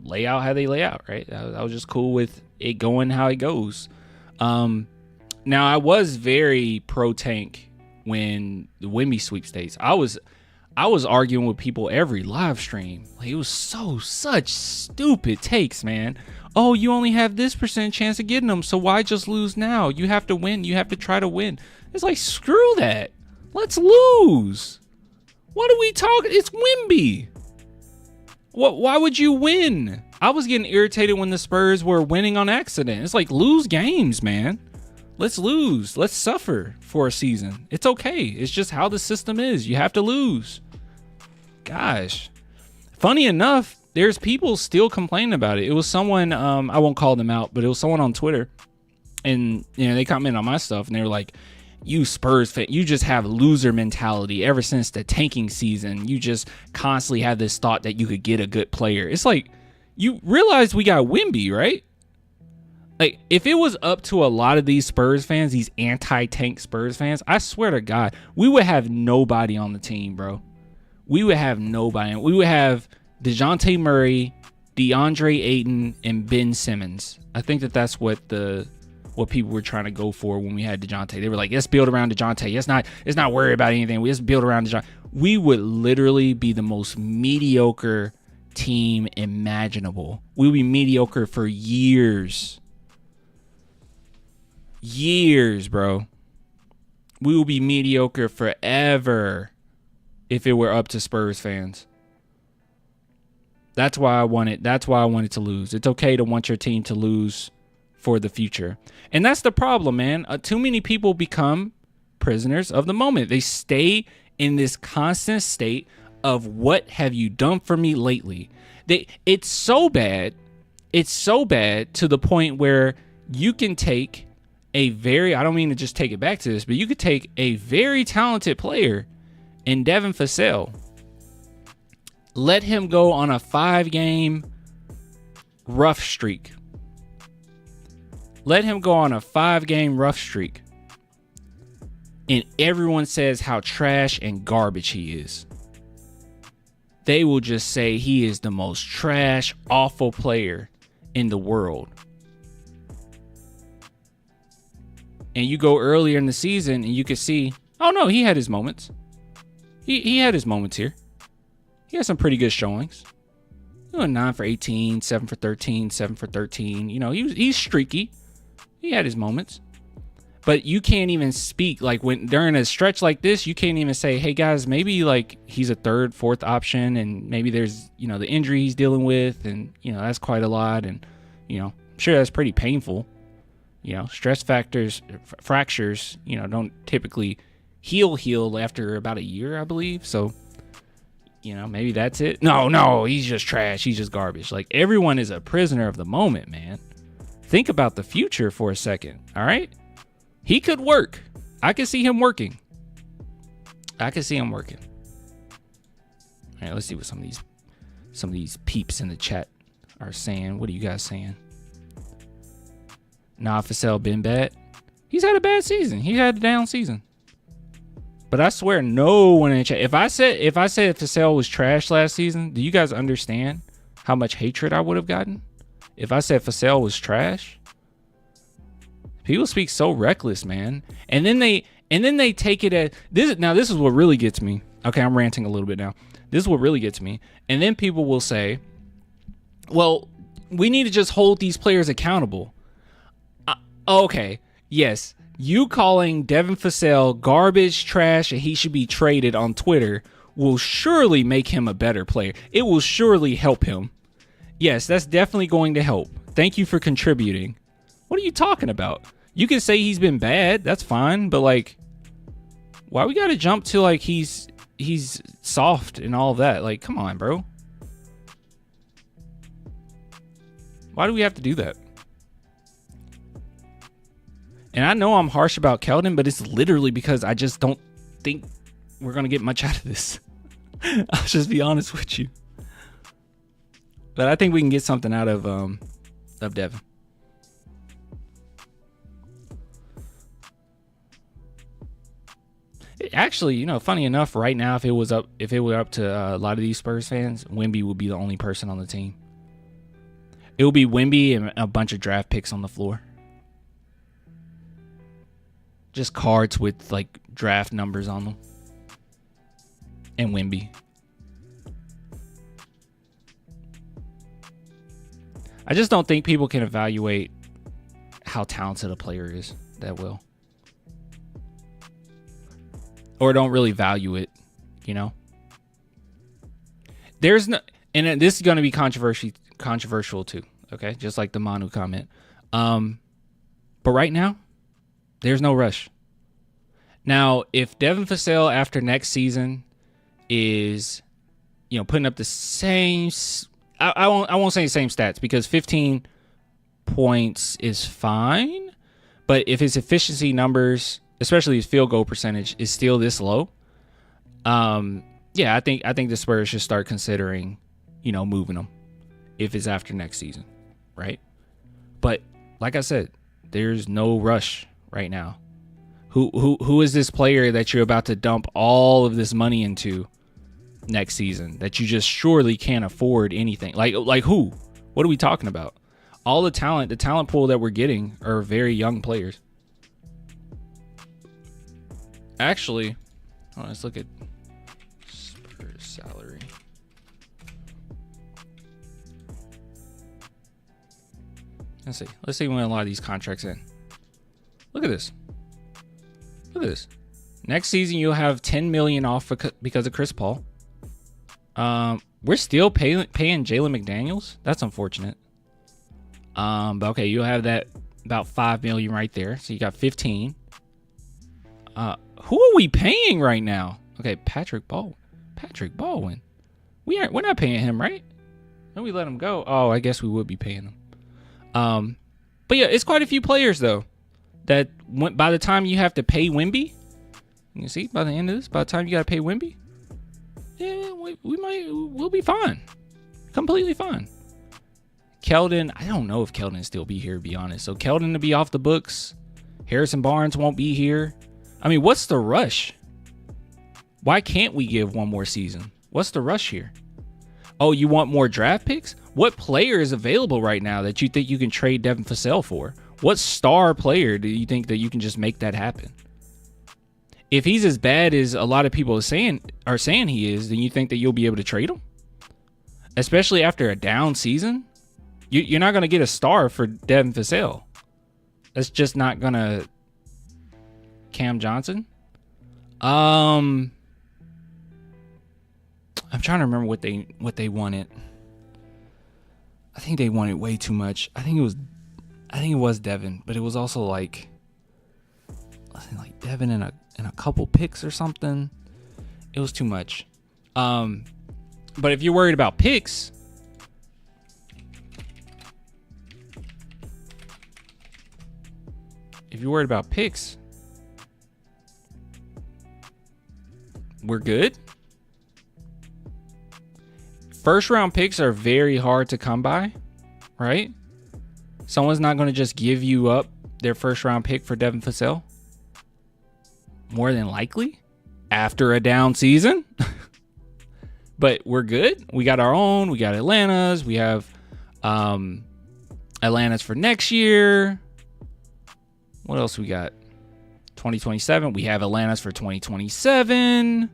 lay out how they lay out, right? I was just cool with it going how it goes. Now I was very pro tank when the Wemby sweepstakes. I was arguing with people every live stream. Like, it was such stupid takes, man. Oh, you only have this % chance of getting them, so why just lose now? You have to win. You have to try to win. It's like, screw that. Let's lose. What are we talking? It's Wemby. Why would you win? I was getting irritated when the Spurs were winning on accident. It's like, lose games, man. Let's lose. Let's suffer for a season. It's okay. It's just how the system is. You have to lose. Gosh. Funny enough, there's people still complaining about it. It was someone, I won't call them out, but it was someone on Twitter. And, they comment on my stuff and they were like, you Spurs fan, you just have loser mentality ever since the tanking season. You just constantly have this thought that you could get a good player. It's like, you realize we got Wemby, right? Like, if it was up to a lot of these Spurs fans, these anti-tank Spurs fans, I swear to God, we would have nobody on the team, bro. We would have nobody. We would have DeJounte Murray, DeAndre Ayton, and Ben Simmons. I think that's what people were trying to go for when we had DeJounte. They were like, let's build around DeJounte. Let's not worry about anything. Let's build around DeJounte. We would literally be the most mediocre team imaginable. We would be mediocre for years. Years, bro. We will be mediocre forever if it were up to Spurs fans. That's why I wanted to lose. It's okay to want your team to lose for the future. And that's the problem, man. Too many people become prisoners of the moment. They stay in this constant state of, what have you done for me lately? It's so bad. It's so bad to the point where you can take I don't mean to just take it back to this, but you could take a very talented player in Devin Vassell, let him go on a 5-game rough streak. Let him go on a 5-game rough streak. And everyone says how trash and garbage he is. They will just say he is the most trash, awful player in the world. And you go earlier in the season and you can see, oh no, he had his moments. He had his moments here. He had some pretty good showings. 9 for 18, 7 for 13, 7 for 13. He's streaky. He had his moments. But you can't even speak, like, when during a stretch like this, you can't even say, hey guys, maybe like he's a 3rd, 4th option, and maybe there's, the injury he's dealing with, and that's quite a lot, and I'm sure that's pretty painful. Stress fractures, don't typically heal after about a year, I believe. So, maybe that's it. No, he's just trash. He's just garbage. Like, everyone is a prisoner of the moment, man. Think about the future for a second. All right. He could work. I could see him working. I can see him working. All right, let's see what some of these peeps in the chat are saying. What are you guys saying? Nah, Vassell been bad. He's had a bad season. He had a down season. But I swear, no one in the chat. If I said Vassell was trash last season, do you guys understand how much hatred I would have gotten? If I said Vassell was trash, people speak so reckless, man. And then they take it as this. Now this is what really gets me. Okay, I'm ranting a little bit now. This is what really gets me. And then people will say, "Well, we need to just hold these players accountable." Okay, yes, you calling Devin Vassell garbage, trash, and he should be traded on Twitter will surely make him a better player. It will surely help him. Yes, that's definitely going to help. Thank you for contributing. What are you talking about? You can say he's been bad. That's fine. But, like, why we got to jump to, like, he's soft and all of that? Like, come on, bro. Why do we have to do that? And I know I'm harsh about Keldon, but it's literally because I just don't think we're going to get much out of this. I'll just be honest with you. But I think we can get something out of Devin. Actually, you know, funny enough, right now, if it were up to a lot of these Spurs fans, Wemby would be the only person on the team. It would be Wemby and a bunch of draft picks on the floor. Just cards with, like, draft numbers on them. And Wemby. I just don't think people can evaluate how talented a player is that well. Or don't really value it, you know? There's no... And this is going to be controversial too, okay? Just like the Manu comment. But right now, there's no rush. Now, if Devin Vassell after next season is, you know, putting up the same, I won't say the same stats because 15 points is fine. But if his efficiency numbers, especially his field goal percentage, is still this low, yeah, I think the Spurs should start considering, you know, moving him if it's after next season, right? But like I said, there's no rush right now. Who is this player that you're about to dump all of this money into next season that you just surely can't afford anything? Like who? What are we talking about? All the talent pool that we're getting are very young players. Actually, let's look at Spurs salary. Let's see when a lot of these contracts in. Look at this. Look at this. Next season, you'll have $10 million off because of Chris Paul. We're still paying Jalen McDaniels. That's unfortunate. But okay, you'll have that about $5 million right there. So you got 15. Who are we paying right now? Okay, Patrick Baldwin. We're not paying him, right? Then we let him go. Oh, I guess we would be paying him. But yeah, it's quite a few players though that by the time you have to pay Wemby, you can see by the end of this, by the time you got to pay Wemby, yeah, we'll be fine, completely fine. Keldon, I don't know if Keldon still be here, to be honest. So Keldon to be off the books. Harrison Barnes won't be here. I mean, what's the rush? Why can't we give one more season? What's the rush here? Oh, you want more draft picks? What player is available right now that you think you can trade Devin Vassell for? What star player do you think that you can just make that happen? If he's as bad as a lot of people are saying he is, then you think that you'll be able to trade him? Especially after a down season? You're not going to get a star for Devin Vassell. That's just not going to... Cam Johnson? I'm trying to remember what they wanted. I think they wanted way too much. I think it was Devin, but it was also like Devin and a couple picks or something. It was too much. But if you're worried about picks, we're good. First round picks are very hard to come by, right? Someone's not going to just give you up their first round pick for Devin Vassell. More than likely after a down season. But we're good. We got our own. We got Atlanta's. We have Atlanta's for next year. What else we got? 2027. We have Atlanta's for 2027.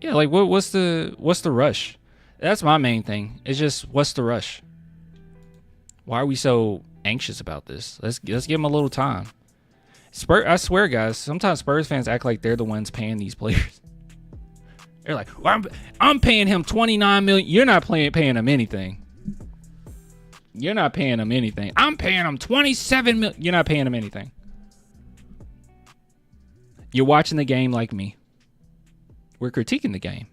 Yeah, like what's the rush? That's my main thing. It's just what's the rush? Why are we so anxious about this? Let's give them a little time. I swear, guys, sometimes Spurs fans act like they're the ones paying these players. They're like, well, I'm paying him $29 million. You're not paying him anything. You're not paying him anything. I'm paying him $27 million. You're not paying him anything. You're watching the game like me. We're critiquing the game.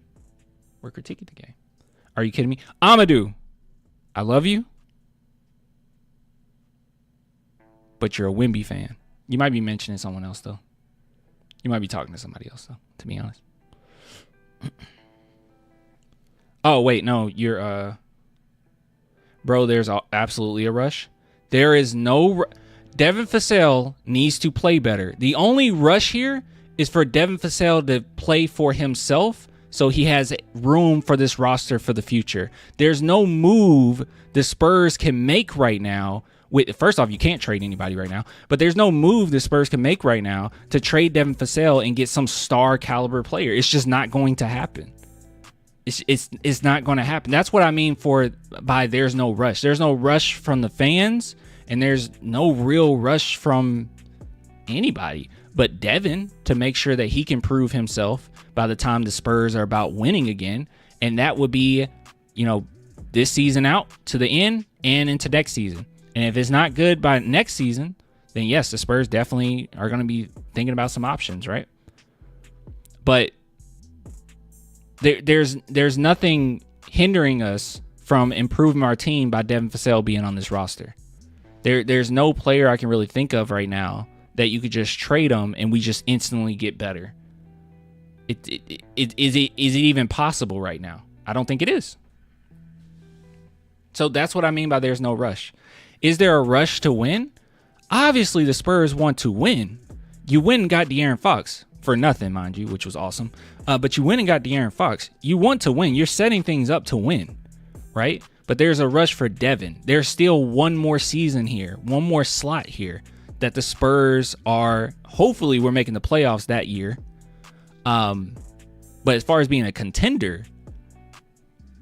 Are you kidding me? Amadou, I love you, but you're a Wemby fan. You might be mentioning someone else, though. You might be talking to somebody else, though, to be honest. Oh, wait, no, you're, bro, there's absolutely a rush. There is no, Devin Vassell needs to play better. The only rush here is for Devin Vassell to play for himself so he has room for this roster for the future. There's no move the Spurs can make right now. First off, you can't trade anybody right now, but there's no move the Spurs can make right now to trade Devin Vassell and get some star caliber player. It's just not going to happen. It's not going to happen. That's what I mean by there's no rush. There's no rush from the fans, and there's no real rush from anybody but Devin to make sure that he can prove himself by the time the Spurs are about winning again. And that would be, this season out to the end and into next season. And if it's not good by next season, then yes, the Spurs definitely are going to be thinking about some options, right? But there's nothing hindering us from improving our team by Devin Vassell being on this roster. There's no player I can really think of right now that you could just trade them and we just instantly get better. Is it even possible right now? I don't think it is. So that's what I mean by there's no rush. Is there a rush to win? Obviously, the Spurs want to win. You went and got De'Aaron Fox for nothing, mind you, which was awesome. But you went and got De'Aaron Fox. You want to win. You're setting things up to win, right? But there's a rush for Devin. There's still one more season here, one more slot here that the Spurs are, hopefully we're making the playoffs that year. But as far as being a contender,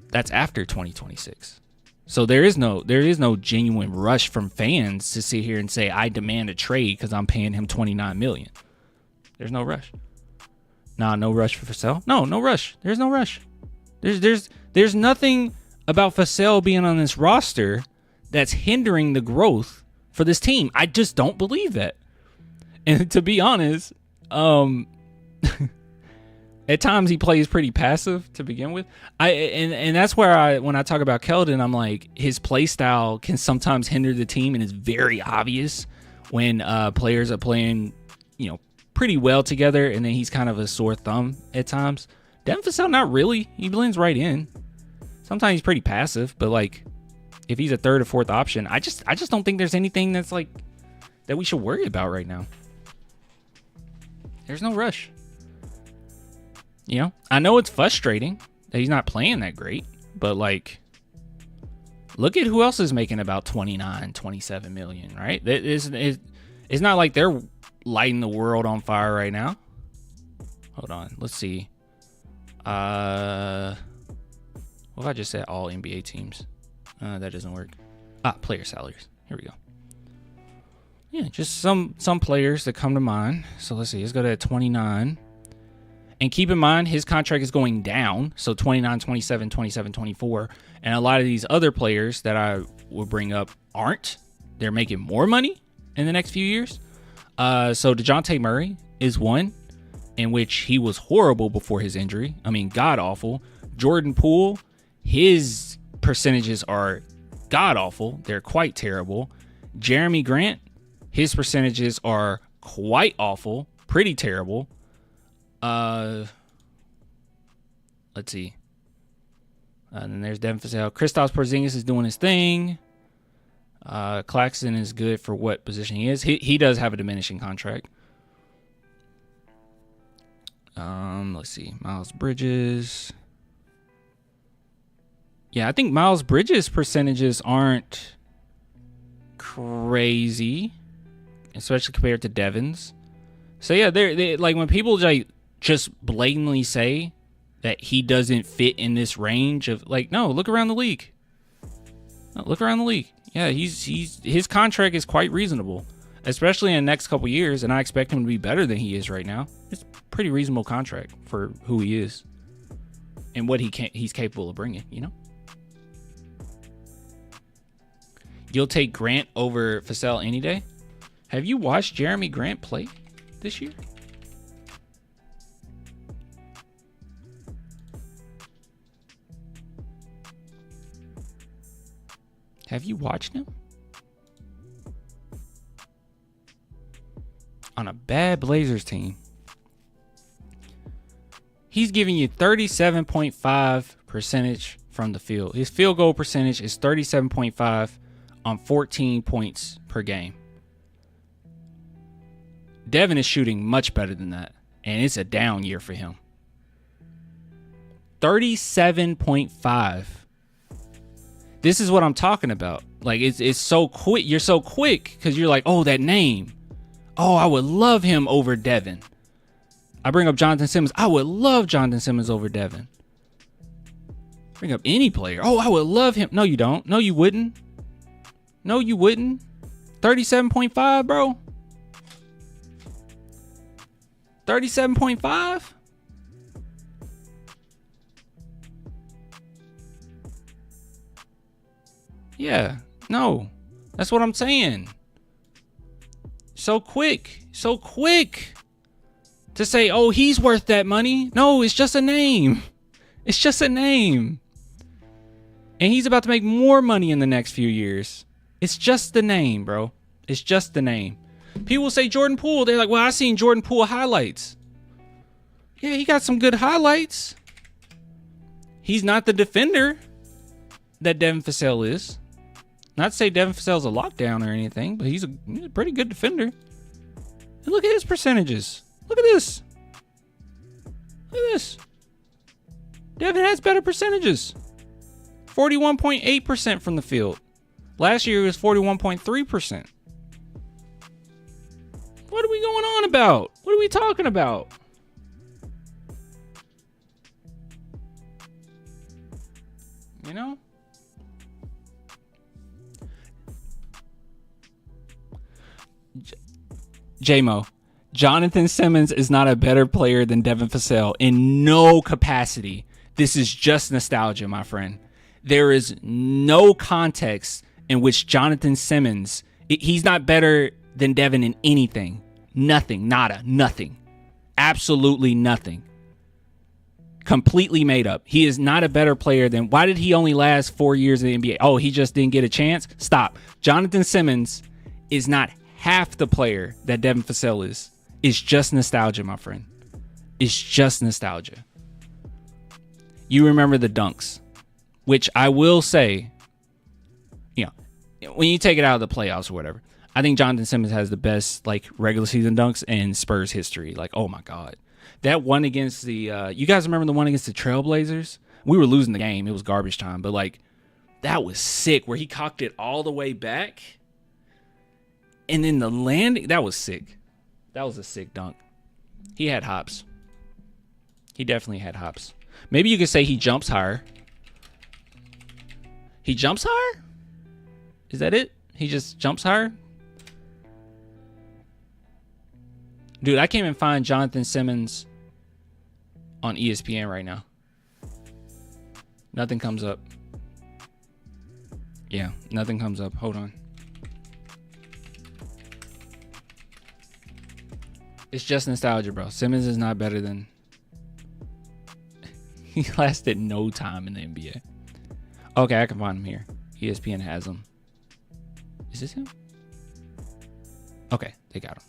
that's after 2026. So there is no genuine rush from fans to sit here and say, I demand a trade because I'm paying him $29 million. There's no rush. No rush for Vassell. No rush. There's no rush. There's nothing about Vassell being on this roster that's hindering the growth for this team. I just don't believe that. And to be honest, at times he plays pretty passive to begin with. And that's where when I talk about Keldon, I'm like, his play style can sometimes hinder the team, and it's very obvious when players are playing, pretty well together, and then he's kind of a sore thumb at times. Devin Vassell, not really. He blends right in. Sometimes he's pretty passive, but like if he's a third or fourth option, I just don't think there's anything that's like that we should worry about right now. There's no rush. I know it's frustrating that he's not playing that great, but like, look at who else is making about 29, 27 million, right? It's not like they're lighting the world on fire right now. Hold on. Let's see. What if I just said all NBA teams? That doesn't work. Player salaries. Here we go. Yeah, just some players that come to mind. So let's see. Let's go to 29. And keep in mind, his contract is going down. So 29, 27, 27, 24. And a lot of these other players that I will bring up aren't. They're making more money in the next few years. So DeJounte Murray is one in which he was horrible before his injury. I mean, god awful. Jordan Poole, his percentages are god awful. They're quite terrible. Jeremy Grant, his percentages are quite awful, pretty terrible. Let's see. And then there's Devin Vassell. Kristaps Porzingis is doing his thing. Claxton is good for what position he is. He does have a diminishing contract. Let's see. Miles Bridges. Yeah, I think Miles Bridges' percentages aren't crazy, especially compared to Devin's. So yeah, they like when people like just blatantly say that he doesn't fit in this range of like, no, look around the league. No, look around the league. Yeah, his contract is quite reasonable, especially in the next couple years, and I expect him to be better than he is right now. It's a pretty reasonable contract for who he is and what he's capable of bringing, you know? You'll take Grant over Vassell any day? Have you watched Jeremy Grant play this year? Have you watched him? On a bad Blazers team, he's giving you 37.5% from the field. His field goal percentage is 37.5 on 14 points per game. Devin is shooting much better than that, and it's a down year for him. 37.5. This is what I'm talking about. Like, it's so quick. You're so quick because you're like, oh, that name. Oh, I would love him over Devin. I bring up Jonathan Simmons. I would love Jonathan Simmons over Devin. Bring up any player. Oh, I would love him. No, you don't. No, you wouldn't. No, you wouldn't. 37.5, bro. 37.5? Yeah, no. That's what I'm saying. So quick to say, oh, he's worth that money. No, it's just a name. It's just a name. And he's about to make more money in the next few years. It's just the name, bro. It's just the name. People say Jordan Poole. They're like, well, I seen Jordan Poole highlights. Yeah, he got some good highlights. He's not the defender that Devin Vassell is. Not to say Devin Vassell's a lockdown or anything, but he's a pretty good defender. And look at his percentages. Look at this. Look at this. Devin has better percentages. 41.8% from the field. Last year it was 41.3%. What are we going on about? What are we talking about? You know? J-Mo, Jonathan Simmons is not a better player than Devin Vassell in no capacity. This is just nostalgia, my friend. There is no context in which Jonathan Simmons, he's not better than Devin in anything. Nothing, nada, nothing. Absolutely nothing. Completely made up. He is not a better player than, why did he only last 4 years in the NBA? Oh, he just didn't get a chance? Stop. Jonathan Simmons is not half the player that Devin Vassell is. It's just nostalgia, my friend. It's just nostalgia. You remember the dunks, which I will say, you know, when you take it out of the playoffs or whatever, I think Jonathan Simmons has the best like regular season dunks in Spurs history. Like, oh my God. That one against the, you guys remember the one against the Trailblazers? We were losing the game. It was garbage time, but like, that was sick where he cocked it all the way back. And then the landing, that was sick. That was a sick dunk. He had hops. He definitely had hops. Maybe you could say he jumps higher. He jumps higher? Is that it? He just jumps higher? Dude, I can't even find Jonathan Simmons on ESPN right now. Nothing comes up. Yeah, nothing comes up. Hold on. It's just nostalgia, bro. Simmons is not better than... He lasted no time in the NBA. Okay, I can find him here. ESPN has him. Is this him? Okay, they got him.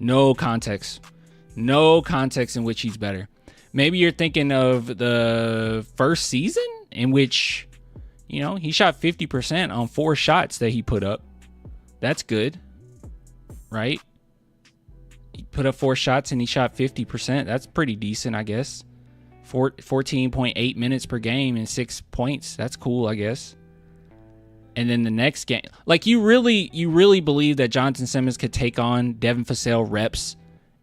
No context. No context in which he's better. Maybe you're thinking of the first season in which, he shot 50% on 4 shots that he put up. That's good, right? He put up 4 shots and he shot 50%. That's pretty decent, I guess. 14.8 minutes per game and 6 points. That's cool, I guess. And then the next game, like you really believe that Jonathan Simmons could take on Devin Vassell reps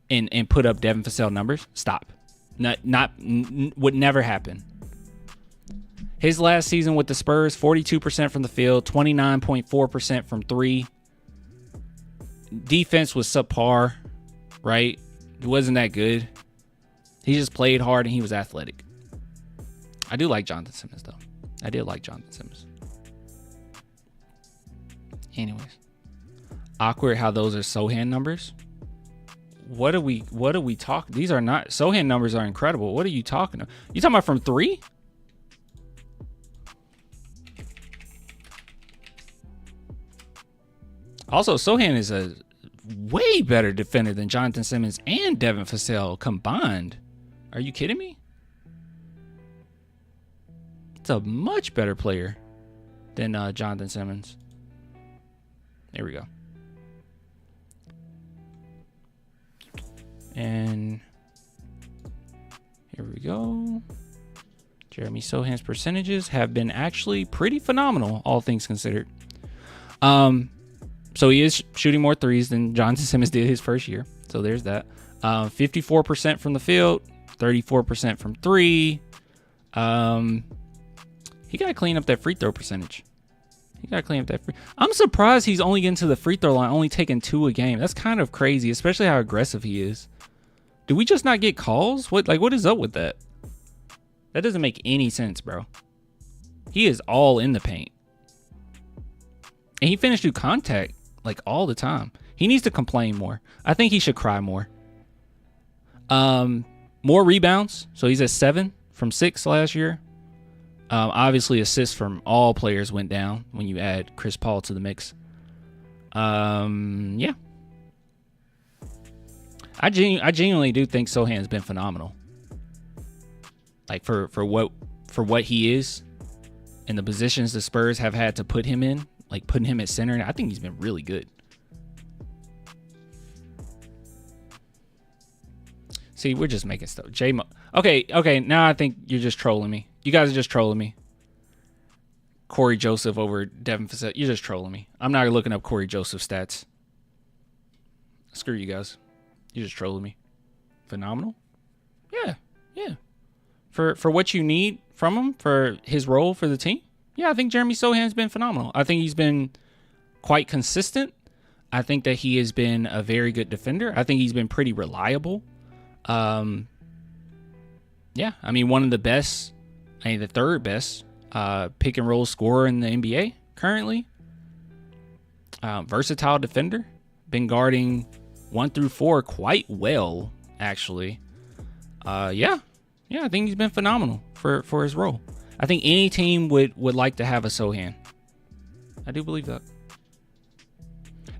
and put up Devin Vassell numbers? Stop. Would never happen. His last season with the Spurs, 42% from the field, 29.4% from 3. Defense was subpar, right? It wasn't that good. He just played hard and he was athletic. I do like Jonathan Simmons, though. I did like Jonathan Simmons. Anyways. Awkward how those are Sohan numbers. What are we talking? These are not, Sohan numbers are incredible. What are you talking about? You talking about from 3? Also, Sohan is a way better defender than Jonathan Simmons and Devin Vassell combined. Are you kidding me? It's a much better player than Jonathan Simmons. There we go. And here we go. Jeremy Sohan's percentages have been actually pretty phenomenal, all things considered. So he is shooting more threes than Jonathan Simmons did his first year. So there's that. 54% from the field, 34% from 3. He got to clean up that free throw percentage. I'm surprised he's only getting to the free throw line, only taking 2 a game. That's kind of crazy, especially how aggressive he is. Do we just not get calls? What is up with that? That doesn't make any sense, bro. He is all in the paint. And he finished through contact like all the time. He needs to complain more. I think he should cry more. More rebounds. So he's at 7 from 6 last year. Obviously, assists from all players went down when you add Chris Paul to the mix. Yeah. I genuinely do think Sohan's been phenomenal. Like for what he is and the positions the Spurs have had to put him in, like putting him at center, I think he's been really good. See, we're just making stuff. Okay, now I think you're just trolling me. You guys are just trolling me. Corey Joseph over Devin Vassell. You're just trolling me. I'm not looking up Corey Joseph stats. Screw you guys. You're just trolling me. Phenomenal? Yeah. For what you need from him, for his role for the team, yeah, I think Jeremy Sohan's been phenomenal. I think he's been quite consistent. I think that he has been a very good defender. I think he's been pretty reliable. Yeah, I mean, one of the best, the third best pick and roll scorer in the NBA currently. Versatile defender. Been guarding 1 through 4 quite well, actually. Yeah, I think he's been phenomenal for his role. I think any team would like to have a Sohan. I do believe that.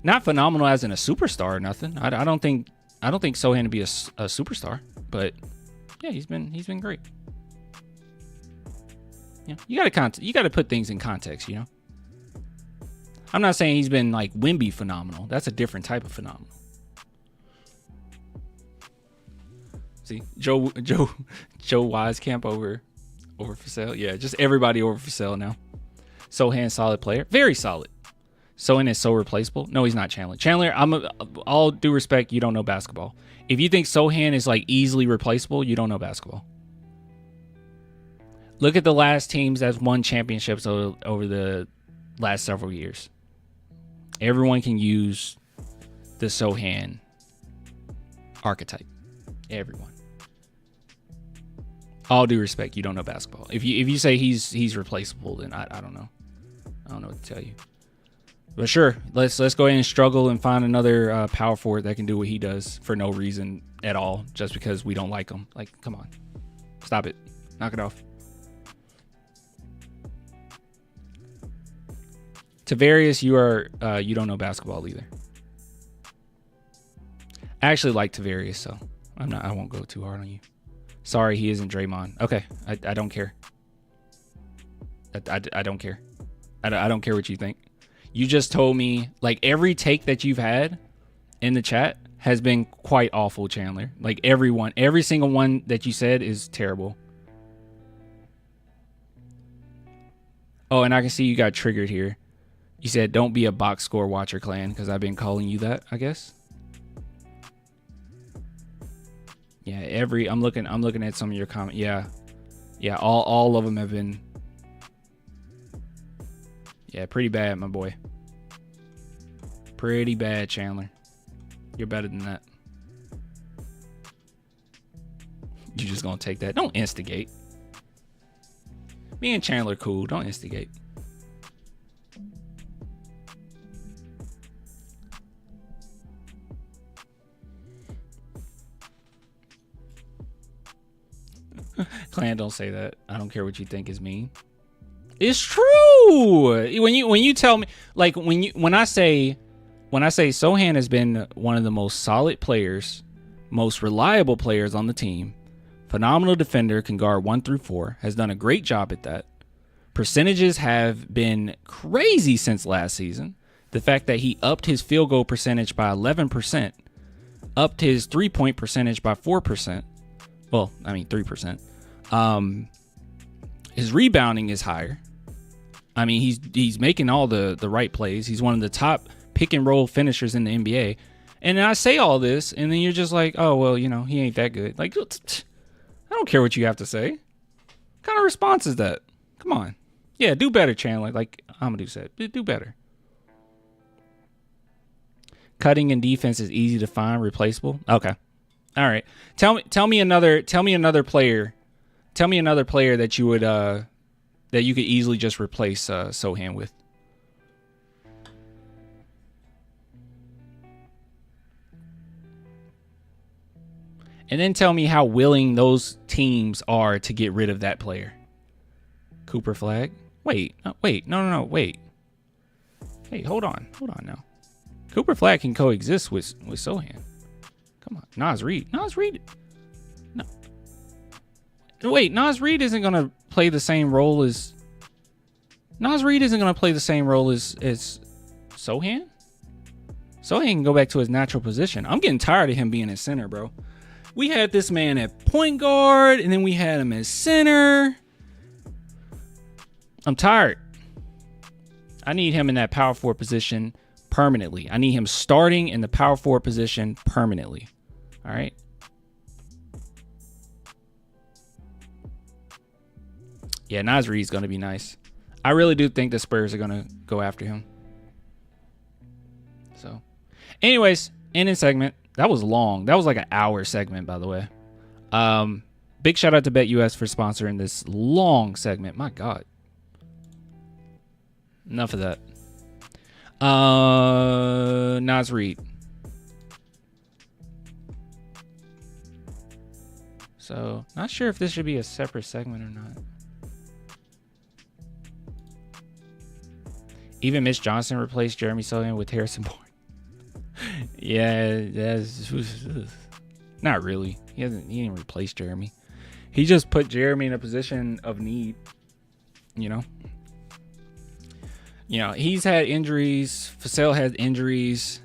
Not phenomenal as in a superstar or nothing. I don't think Sohan to be a superstar, but yeah, he's been great. Yeah, you got to put things in context, I'm not saying he's been like Wemby phenomenal. That's a different type of phenomenal. See, Joe Wisekamp over Vassell. Yeah, just everybody over Vassell now. Sohan, solid player, very solid. Sohan is so replaceable. No, he's not Chandler. Chandler, all due respect, you don't know basketball. If you think Sohan is like easily replaceable, you don't know basketball. Look at the last teams that's won championships over the last several years. Everyone can use the Sohan archetype. Everyone. All due respect, you don't know basketball. If you say he's replaceable, then I don't know. I don't know what to tell you. But sure, let's go ahead and struggle and find another power forward that can do what he does for no reason at all, just because we don't like him. Like, come on, stop it, knock it off. Tavarius, you don't know basketball either. I actually like Tavarius, so I won't go too hard on you. Sorry, he isn't Draymond. Okay, I don't care. I don't care. I don't care what you think. You just told me, like, every take that you've had in the chat has been quite awful, Chandler. Like, every single one that you said is terrible. Oh, and I can see you got triggered here. You said, don't be a box score watcher, Clan, because I've been calling you that, I guess. Yeah, I'm looking at some of your comments. Yeah, all of them have been, yeah, pretty bad, my boy. Pretty bad, Chandler. You're better than that. You just gonna take that? Don't instigate. Me and Chandler cool. Don't instigate. Clan, don't say that. I don't care what you think is mean. It's true. When you tell me, like, when I say Sohan has been one of the most solid players, most reliable players on the team, phenomenal defender, can guard 1 through 4, has done a great job at that. Percentages have been crazy since last season. The fact that he upped his field goal percentage by 11%, upped his 3-point percentage by 4%. Well, I mean 3%. His rebounding is higher. I mean, he's making all the right plays. He's one of the top pick and roll finishers in the NBA. And I say all this, and then you're just like, oh, well, you know, he ain't that good. Like, I don't care what you have to say. What kind of response is that? Come on. Yeah, do better, Chandler. Like Amadou said, do better. Cutting in defense is easy to find, replaceable. Okay. All right. Tell me another player. Tell me another player that you would that you could easily just replace Sohan with. And then tell me how willing those teams are to get rid of that player. Cooper Flag? Wait. No, wait. Hey, hold on now. Cooper Flag can coexist with Sohan. Come on. Naz Reid. No. Wait, Naz Reid isn't going to play the same role as... Sohan? Sohan can go back to his natural position. I'm getting tired of him being at center, bro. We had this man at point guard, and then we had him as center. I'm tired. I need him in that power forward position permanently. I need him starting in the power forward position permanently. All right. Yeah, Naz Reid's going to be nice. I really do think the Spurs are going to go after him. So, anyways, ending segment. That was long. That was like an hour segment, by the way. Big shout out to BetUS for sponsoring this long segment. My God. Enough of that. Naz Reid. So, not sure if this should be a separate segment or not. Even Mitch Johnson replaced Jeremy Sohan with Harrison Barnes. Yeah, that's not really. He didn't replace Jeremy. He just put Jeremy in a position of need. You know, he's had injuries. Vassell had injuries.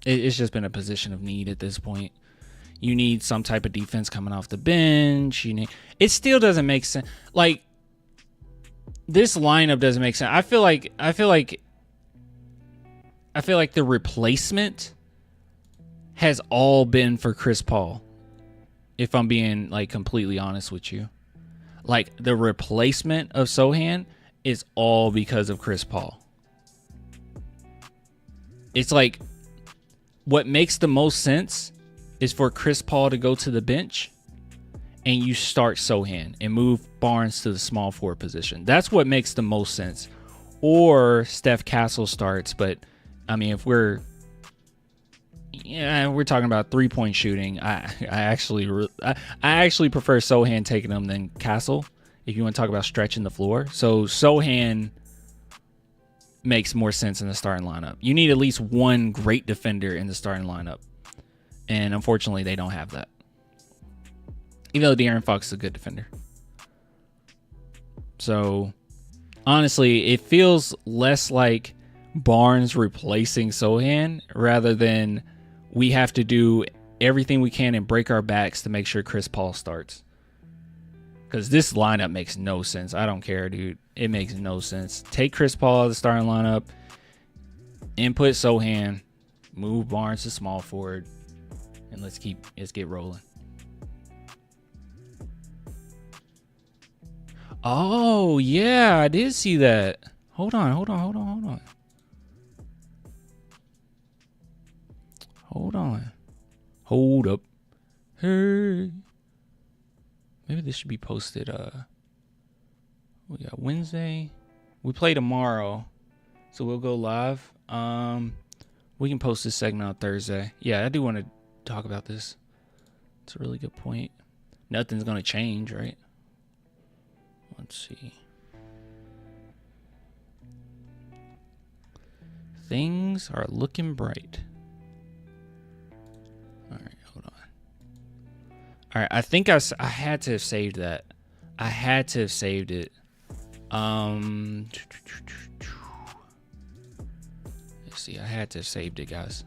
It's just been a position of need at this point. You need some type of defense coming off the bench. It still doesn't make sense. Like, this lineup doesn't make sense. I feel like the replacement has all been for Chris Paul. If I'm being like completely honest with you, like the replacement of Sohan is all because of Chris Paul. It's like what makes the most sense is for Chris Paul to go to the bench and you start Sohan and move Barnes to the small forward position. That's what makes the most sense. Or Steph Castle starts, but I mean, if we're talking about 3-point shooting, I actually prefer Sohan taking them than Castle. If you want to talk about stretching the floor, so Sohan makes more sense in the starting lineup. You need at least one great defender in the starting lineup, And unfortunately, they don't have that. Even though De'Aaron Fox is a good defender. So, honestly, it feels less like Barnes replacing Sohan rather than we have to do everything we can and break our backs to make sure Chris Paul starts. Because this lineup makes no sense. I don't care, dude. It makes no sense. Take Chris Paul out of the starting lineup, input Sohan, move Barnes to small forward, and let's get rolling. Oh, yeah, I did see that. Hold on. Hold up. Hey. Maybe this should be posted. We got Wednesday. We play tomorrow, so we'll go live. We can post this segment on Thursday. Yeah, I do want to talk about this. It's a really good point. Nothing's gonna change, right? Let's see. Things are looking bright. All right, hold on. All right, I think I had to have saved that. I had to have saved it. Let's see. I had to have saved it, guys.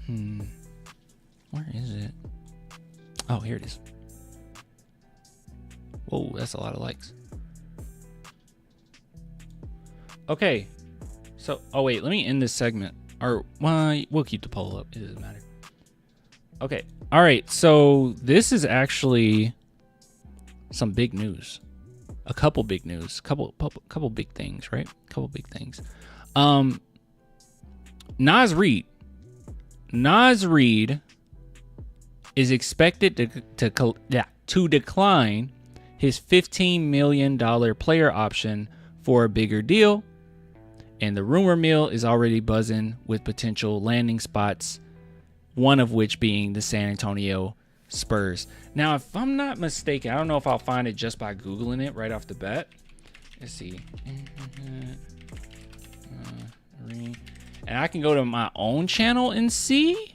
Where is it? Oh, here it is. Whoa, that's a lot of likes. Okay. So, oh wait, let me end this segment. Or, well, we'll keep the poll up. It doesn't matter. Okay. All right. So this is actually some big news. A couple big news. Couple big things, right? Couple big things. Naz Reid. Naz Reid is expected to decline his $15 million player option for a bigger deal. And the rumor mill is already buzzing with potential landing spots, one of which being the San Antonio Spurs. Now, if I'm not mistaken, I don't know if I'll find it just by Googling it right off the bat. Let's see. And I can go to my own channel and see.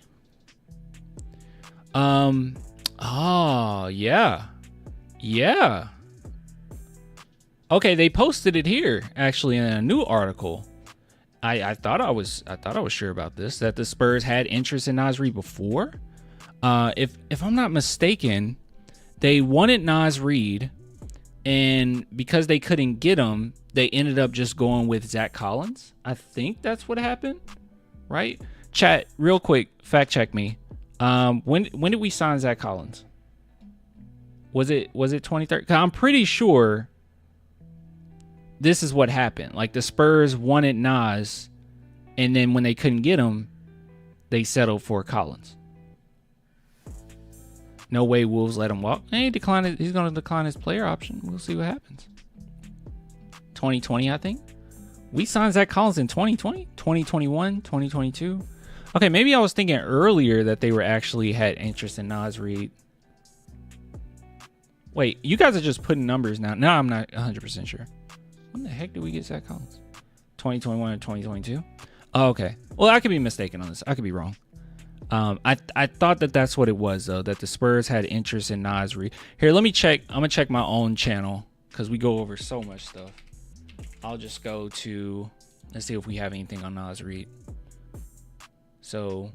Oh, yeah. Yeah. Okay, they posted it here, actually, in a new article. I thought I was sure about this, that the Spurs had interest in Naz Reid before. If I'm not mistaken, they wanted Naz Reid, and because they couldn't get him, they ended up just going with Zach Collins. I think that's what happened, right? Chat, real quick, fact check me. When did we sign Zach Collins? Was it 2013? I'm pretty sure this is what happened. Like, the Spurs wanted Naz, and then when they couldn't get him, they settled for Collins. No way Wolves let him walk. He's going to decline his player option. We'll see what happens. 2020, I think. We signed Zach Collins in 2020, 2021, 2022. Okay, maybe I was thinking earlier that they were actually had interest in Naz Reid. Wait, you guys are just putting numbers now. No, I'm not 100% sure. When the heck did we get Zach Collins? 2021 or 2022? Oh, okay. Well, I could be mistaken on this. I could be wrong. I thought that's what it was, though, that the Spurs had interest in Naz Reid. Here, let me check. I'm going to check my own channel because we go over so much stuff. I'll just go to, let's see if we have anything on Naz Reid. So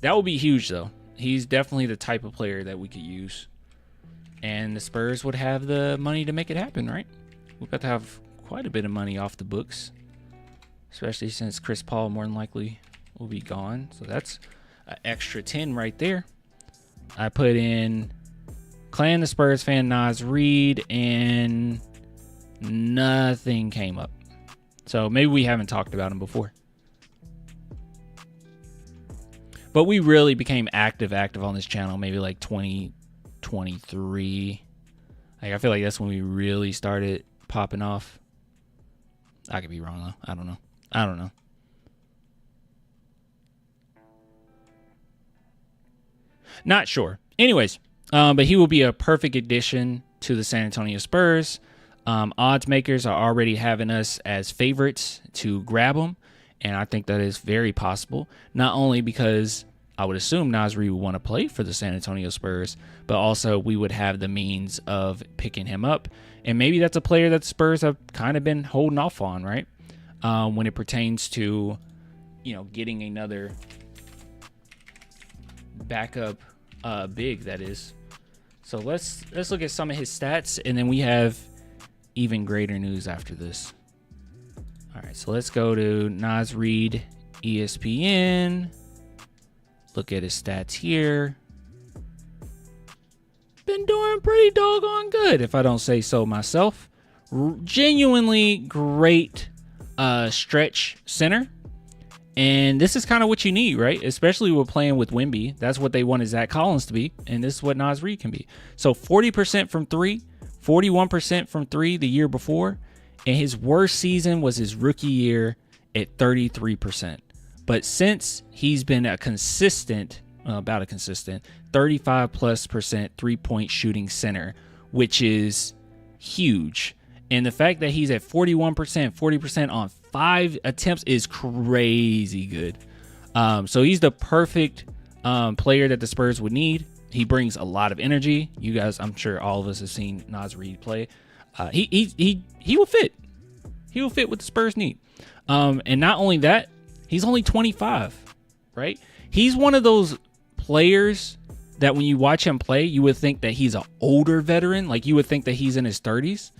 that would be huge, though. He's definitely the type of player that we could use. And the Spurs would have the money to make it happen, right? We've got to have quite a bit of money off the books, especially since Chris Paul more than likely will be gone. So that's an extra 10 right there. I put in Clan the Spurs fan Naz Reid, and nothing came up. So maybe we haven't talked about him before. But we really became active on this channel maybe like 2023. Like, I feel like that's when we really started popping off. I could be wrong, though. I don't know. Not sure. Anyways, but he will be a perfect addition to the San Antonio Spurs. Odds makers are already having us as favorites to grab him, and I think that is very possible. Not only because I would assume Naz Reid would want to play for the San Antonio Spurs, but also we would have the means of picking him up. And maybe that's a player that the Spurs have kind of been holding off on, right? When it pertains to, getting another backup big, that is. So let's look at some of his stats, and then we have even greater news after this. All right, so let's go to Naz Reid, ESPN. Look at his stats here. Been doing pretty doggone good, if I don't say so myself. Genuinely great stretch center. And this is kind of what you need, right? Especially with playing with Wemby. That's what they wanted Zach Collins to be. And this is what Naz Reid can be. So 40% from three, 41% from three the year before. And his worst season was his rookie year at 33%. But since he's been about a consistent 35+% 3-point shooting center, which is huge. And the fact that he's at 41%, 40% on 5 attempts is crazy good. So he's the perfect player that the Spurs would need. He brings a lot of energy. You guys, I'm sure all of us have seen Naz Reid play. He will fit. He will fit what the Spurs need. And not only that, he's only 25, right? He's one of those players that when you watch him play, you would think that he's an older veteran. Like you would think that he's in his 30s.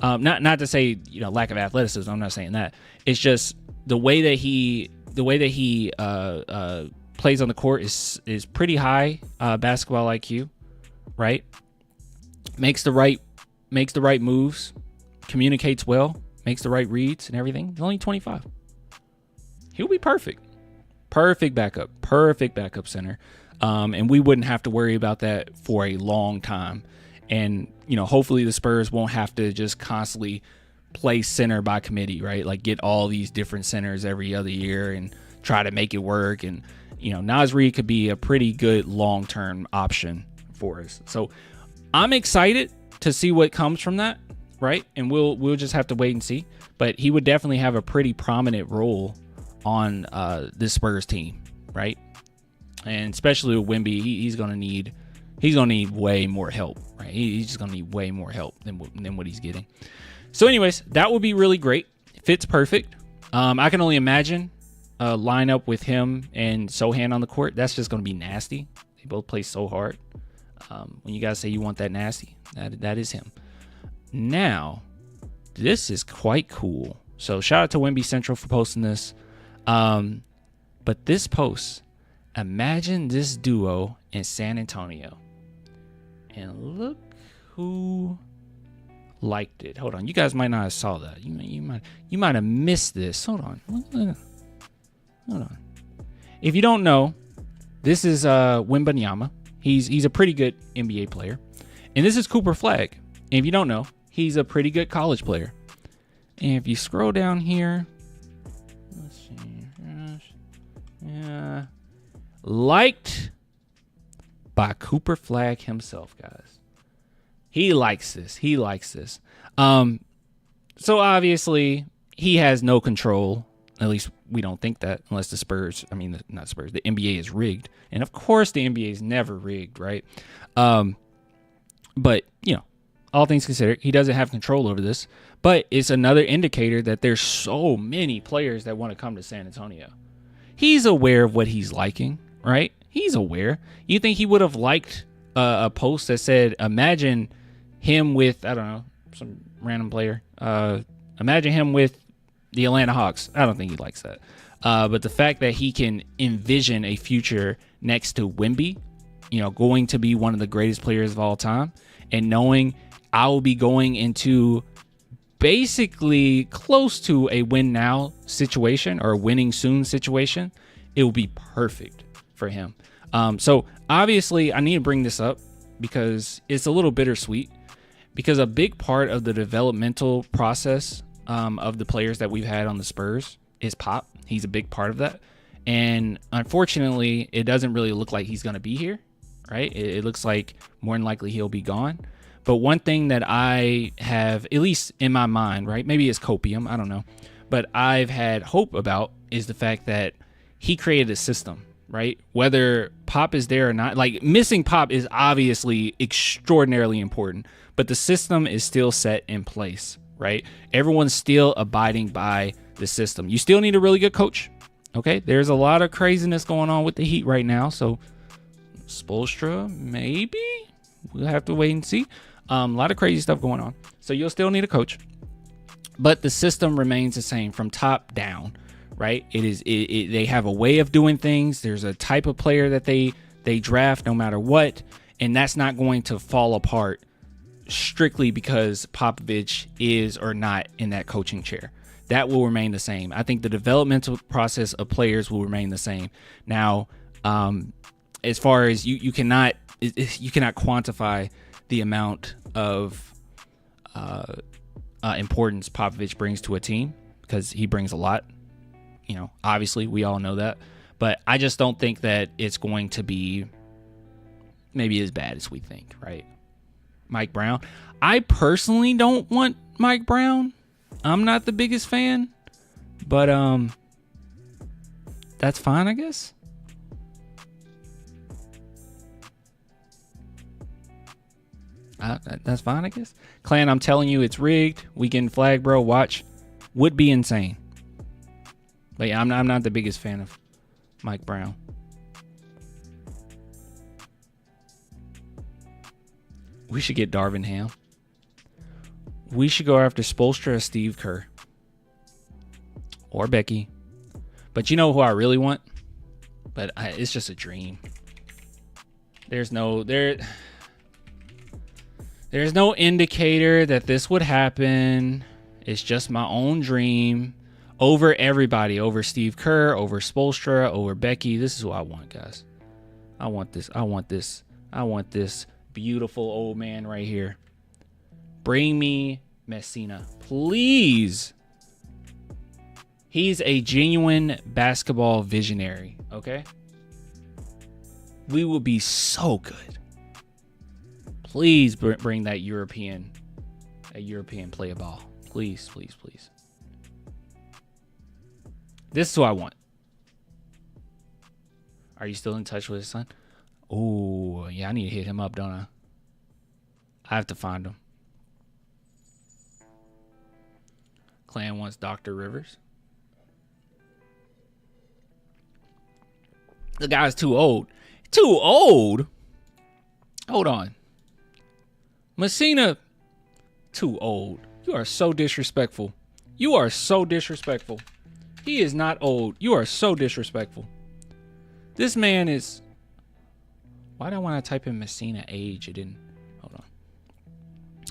Not to say, lack of athleticism. I'm not saying that. It's just the way that he plays on the court is pretty high basketball IQ, right? Makes the right moves, communicates well, makes the right reads and everything. He's only 25. He'll be perfect. Perfect backup center. And we wouldn't have to worry about that for a long time. And, hopefully the Spurs won't have to just constantly play center by committee, right? Like get all these different centers every other year and try to make it work. And, Naz Reid could be a pretty good long-term option for us. So I'm excited to see what comes from that, right? And we'll just have to wait and see. But he would definitely have a pretty prominent role on this Spurs team, right? And especially with Wemby, he's gonna need way more help, right? He's just gonna need way more help than what he's getting. So, anyways, that would be really great. Fits perfect. I can only imagine a lineup with him and Sohan on the court. That's just gonna be nasty. They both play so hard. When you guys say you want that nasty, that is him. Now, this is quite cool. So, shout out to Wemby Central for posting this. But this post, imagine this duo in San Antonio. And look who liked it. Hold on. You guys might not have saw that. You might have missed this. Hold on. If you don't know, this is Wembanyama. He's a pretty good NBA player. And this is Cooper Flagg. And if you don't know, he's a pretty good college player. And if you scroll down here, let's see. Yeah. Liked by Cooper Flagg himself, guys. He likes this. So obviously he has no control. At least we don't think that, unless the NBA is rigged. And of course the NBA is never rigged, right? But all things considered, he doesn't have control over this. But it's another indicator that there's so many players that want to come to San Antonio. He's aware of what he's liking, right? He's aware. You think he would have liked a post that said, imagine him with, I don't know, some random player. Imagine him with the Atlanta Hawks. I don't think he likes that. But the fact that he can envision a future next to Wemby, going to be one of the greatest players of all time, and knowing I will be going into basically close to a win now situation or a winning soon situation, it will be perfect for him. So obviously I need to bring this up because it's a little bittersweet, because a big part of the developmental process of the players that we've had on the Spurs is Pop. He's a big part of that. And unfortunately, it doesn't really look like he's going to be here, right? It looks like more than likely he'll be gone. But one thing that I have, at least in my mind, right? Maybe it's copium, I don't know. But I've had hope about is the fact that he created a system, right? Whether Pop is there or not, like missing Pop is obviously extraordinarily important, but the system is still set in place, right? Everyone's still abiding by the system. You still need a really good coach, okay? There's a lot of craziness going on with the Heat right now, so Spoelstra, maybe? We'll have to wait and see. A lot of crazy stuff going on. So you'll still need a coach, but the system remains the same from top down, right? They have a way of doing things. There's a type of player that they draft no matter what, and that's not going to fall apart strictly because Popovich is or not in that coaching chair. That will remain the same. I think the developmental process of players will remain the same. Now, as far as you cannot quantify the amount of importance Popovich brings to a team because he brings a lot. You know, obviously we all know that, but I just don't think that it's going to be maybe as bad as we think, right? Mike Brown. I personally don't want Mike Brown. I'm not the biggest fan, but that's fine, I guess. That's fine, I guess. Clan, I'm telling you, it's rigged. We getting flagged, bro. Watch. Would be insane. But yeah, I'm not the biggest fan of Mike Brown. We should get Darvin Ham. We should go after Spoelstra or Steve Kerr. Or Becky. But you know who I really want? But it's just a dream. There's no indicator that this would happen. It's just my own dream. Over everybody. Over Steve Kerr. Over Spoelstra. Over Becky. This is what I want, guys. I want this. I want this. I want this beautiful old man right here. Bring me Messina. Please. He's a genuine basketball visionary. Okay? We will be so good. Please bring that European play ball. Please, please, please. This is what I want. Are you still in touch with his son? Oh, yeah, I need to hit him up, don't I? I have to find him. Clan wants Dr. Rivers. The guy's too old. Too old? Hold on. Messina, too old. You are so disrespectful. You are so disrespectful. He is not old. You are so disrespectful. This man is... Why did I want to type in Messina age? It didn't. Hold on.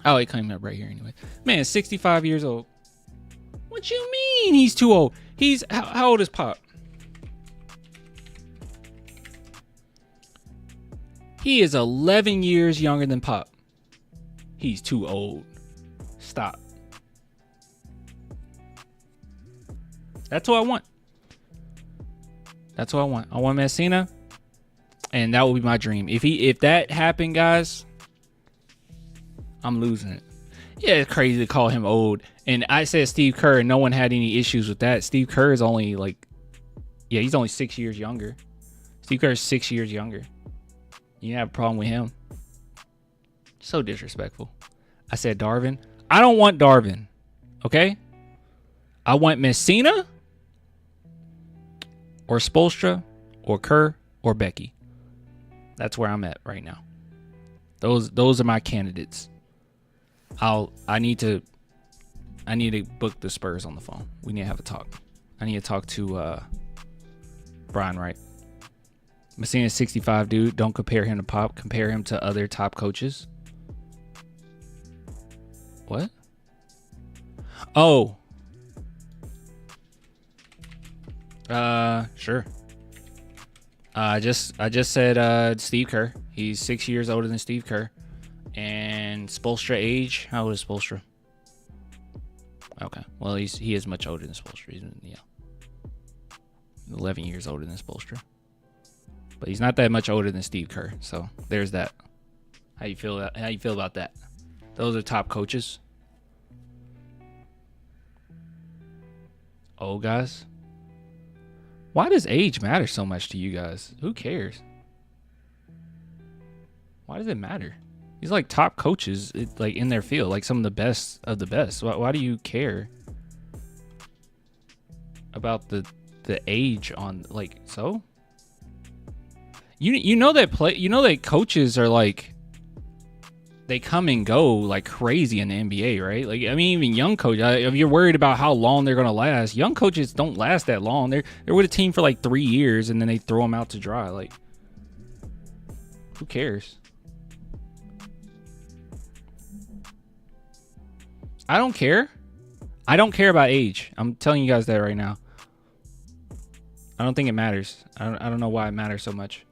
Oh, it came up right here anyway. Man, 65 years old. What you mean he's too old? He's... How old is Pop? He is 11 years younger than Pop. He's too old. Stop. That's what I want. That's what I want. I want Messina, and that will be my dream. If that happened, guys, I'm losing it. Yeah, it's crazy to call him old. And I said Steve Kerr, and no one had any issues with that. Steve Kerr is only he's only 6 years younger. Steve Kerr is 6 years younger. You have a problem with him. So disrespectful. I said Darvin. I don't want Darvin. Okay? I want Messina or Spoelstra or Kerr or Becky. That's where I'm at right now. Those are my candidates. I need to book the Spurs on the phone. We need to have a talk. I need to talk to Brian Wright. Messina's 65, dude. Don't compare him to Pop. Compare him to other top coaches. What? Oh. Sure. I just said Steve Kerr. He's 6 years older than Steve Kerr. And Spoelstra age. How old is Spoelstra? Okay. Well, he is much older than Spoelstra. He's 11 years older than Spoelstra. But he's not that much older than Steve Kerr. So there's that. How you feel about that? Those are top coaches. Old guys. Why does age matter so much to you guys? Who cares? Why does it matter? These like top coaches, like in their field, like some of the best of the best. Why do you care about the age on like so? You know that coaches are like they come and go like crazy in the NBA, right? Like I mean, even young coaches. If you're worried about how long they're gonna last, young coaches don't last that long. They're with a team for like 3 years and then they throw them out to dry. Like, who cares? I don't care. I don't care about age. I'm telling you guys that right now. I don't think it matters. I don't know why it matters so much.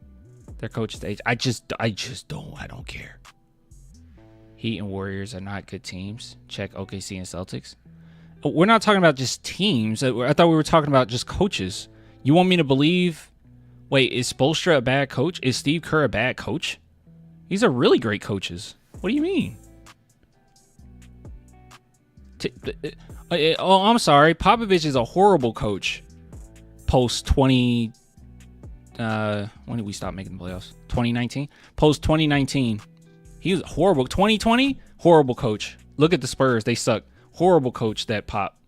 Their coach's age. I just don't. I don't care. Heat and Warriors are not good teams. Check OKC and Celtics. We're not talking about just teams. I thought we were talking about just coaches. You want me to believe? Wait, is Spoelstra a bad coach? Is Steve Kerr a bad coach? These are really great coaches. What do you mean? Oh, I'm sorry. Popovich is a horrible coach. Post 20. When did we stop making the playoffs? 2019. Post 2019. He was horrible. 2020, horrible coach. Look at the Spurs. They suck. Horrible coach, that Pop.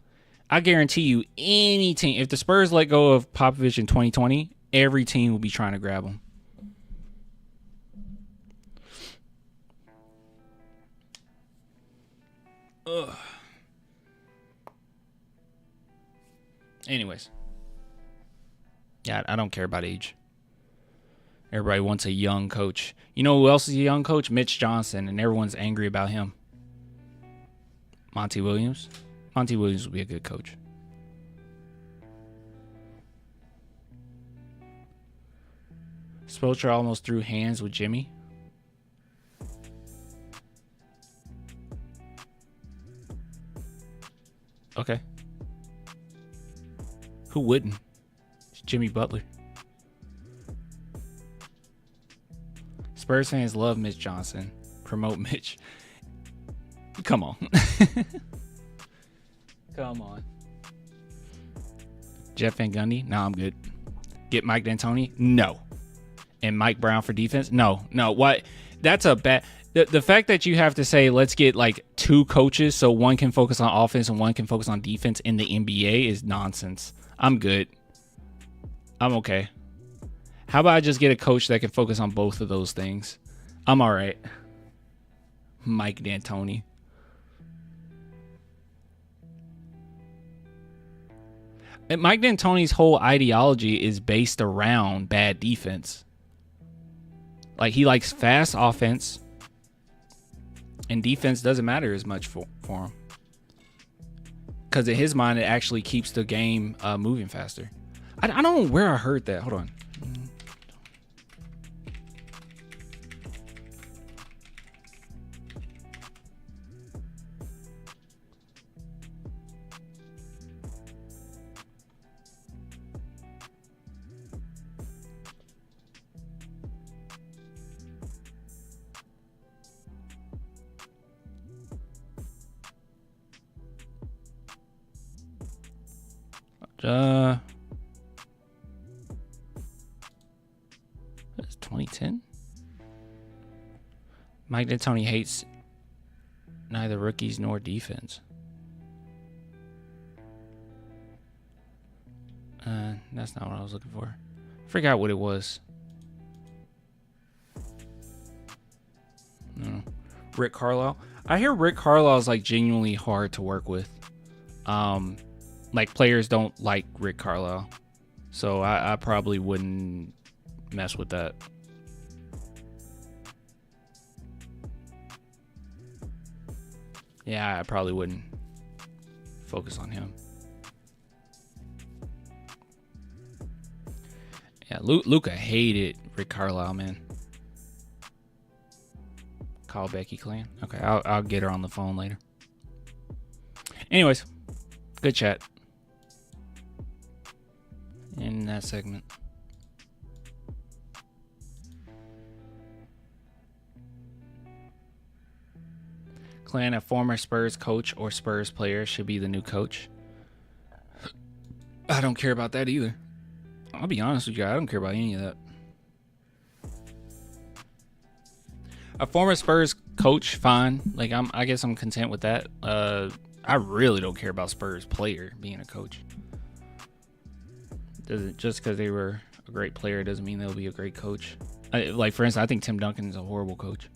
I guarantee you, any team, if the Spurs let go of Popovich in 2020, every team will be trying to grab him. Ugh. Anyways. Yeah, I don't care about age. Everybody wants a young coach. You know who else is a young coach? Mitch Johnson, and everyone's angry about him. Monty Williams. Monty Williams would be a good coach. Spoelstra almost threw hands with Jimmy. Okay. Who wouldn't? It's Jimmy Butler. Spurs fans love Mitch Johnson. Promote Mitch. Come on. Come on. Jeff Van Gundy? No, I'm good. Get Mike D'Antoni? No. And Mike Brown for defense? No. What? That's a bad... The fact that you have to say, let's get like 2 coaches so one can focus on offense and one can focus on defense in the NBA is nonsense. I'm good. I'm okay. How about I just get a coach that can focus on both of those things? I'm all right. Mike D'Antoni. And Mike D'Antoni's whole ideology is based around bad defense. Like, he likes fast offense, and defense doesn't matter as much for him. Because in his mind, it actually keeps the game moving faster. I don't know where I heard that. Hold on. That's 2010. Mike D'Antoni hates neither rookies nor defense. That's not what I was looking for. I forgot what it was. No. Rick Carlisle. I hear Rick Carlisle is like genuinely hard to work with. Like, players don't like Rick Carlisle, so I probably wouldn't mess with that. Yeah, I probably wouldn't focus on him. Yeah, Luka hated Rick Carlisle, man. Call Becky Clan. Okay, I'll get her on the phone later. Anyways, good chat in that segment. Clan, a former Spurs coach or Spurs player should be the new coach. I don't care about that either. I'll be honest with you, I don't care about any of that. A former Spurs coach, fine. Like I guess I'm content with that. I really don't care about Spurs player being a coach. Just because they were a great player doesn't mean they'll be a great coach. Like for instance, I think Tim Duncan is a horrible coach.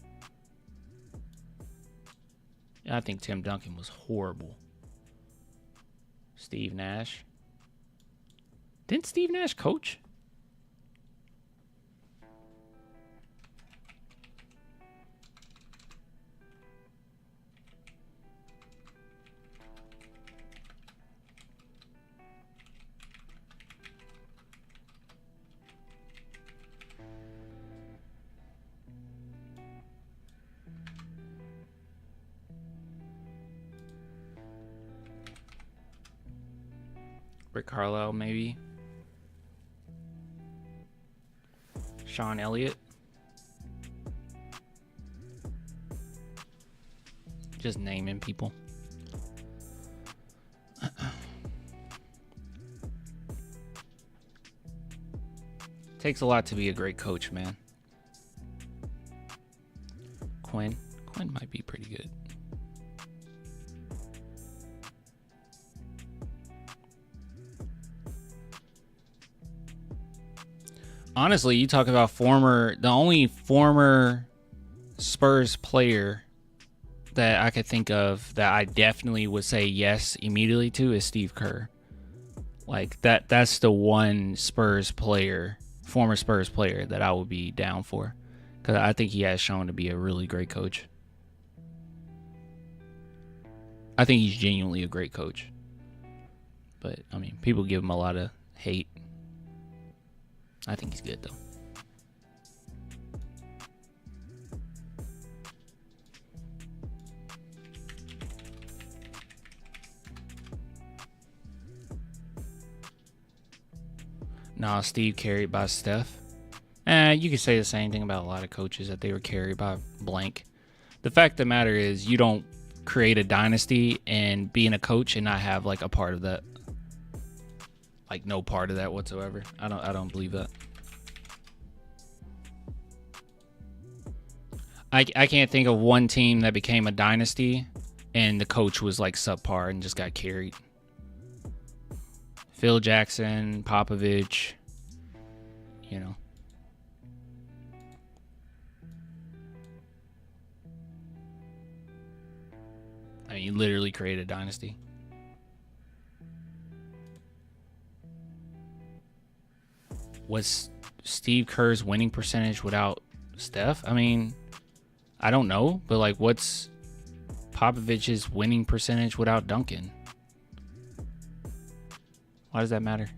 I think Tim Duncan was horrible. Steve Nash. Didn't Steve Nash coach? Rick Carlisle, maybe. Sean Elliott. Just naming people. Takes a lot to be a great coach, man. Quinn might be pretty good. Honestly, you talk about the only former Spurs player that I could think of that I definitely would say yes immediately to is Steve Kerr. Like that's the one former Spurs player that I would be down for, because I think he has shown to be a really great coach. I think he's genuinely a great coach. But I mean, people give him a lot of hate. I think he's good, though. Nah, Steve carried by Steph. You could say the same thing about a lot of coaches, that they were carried by blank. The fact of the matter is, you don't create a dynasty and being a coach and not have like a part of that. Like no part of that whatsoever. I don't believe that. I can't think of one team that became a dynasty and the coach was like subpar and just got carried. Phil Jackson, Popovich, you know. I mean, you literally created a dynasty. Was Steve Kerr's winning percentage without Steph? I mean, I don't know, but like, what's Popovich's winning percentage without Duncan? Why does that matter?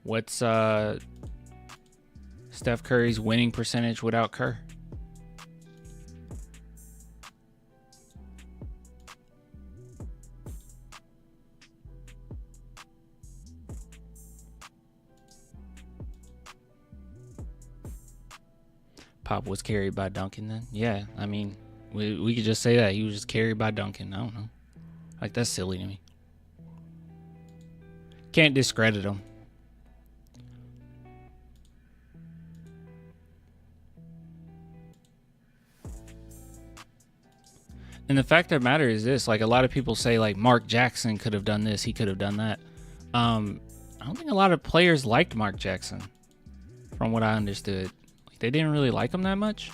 What's Steph Curry's winning percentage without Kerr? Pop was carried by Duncan then? Yeah, I mean, we could just say that. He was just carried by Duncan. I don't know. Like, that's silly to me. Can't discredit him. And the fact of the matter is this, like, a lot of people say, like, Mark Jackson could have done this, he could have done that. I don't think a lot of players liked Mark Jackson, from what I understood. Like, they didn't really like him that much.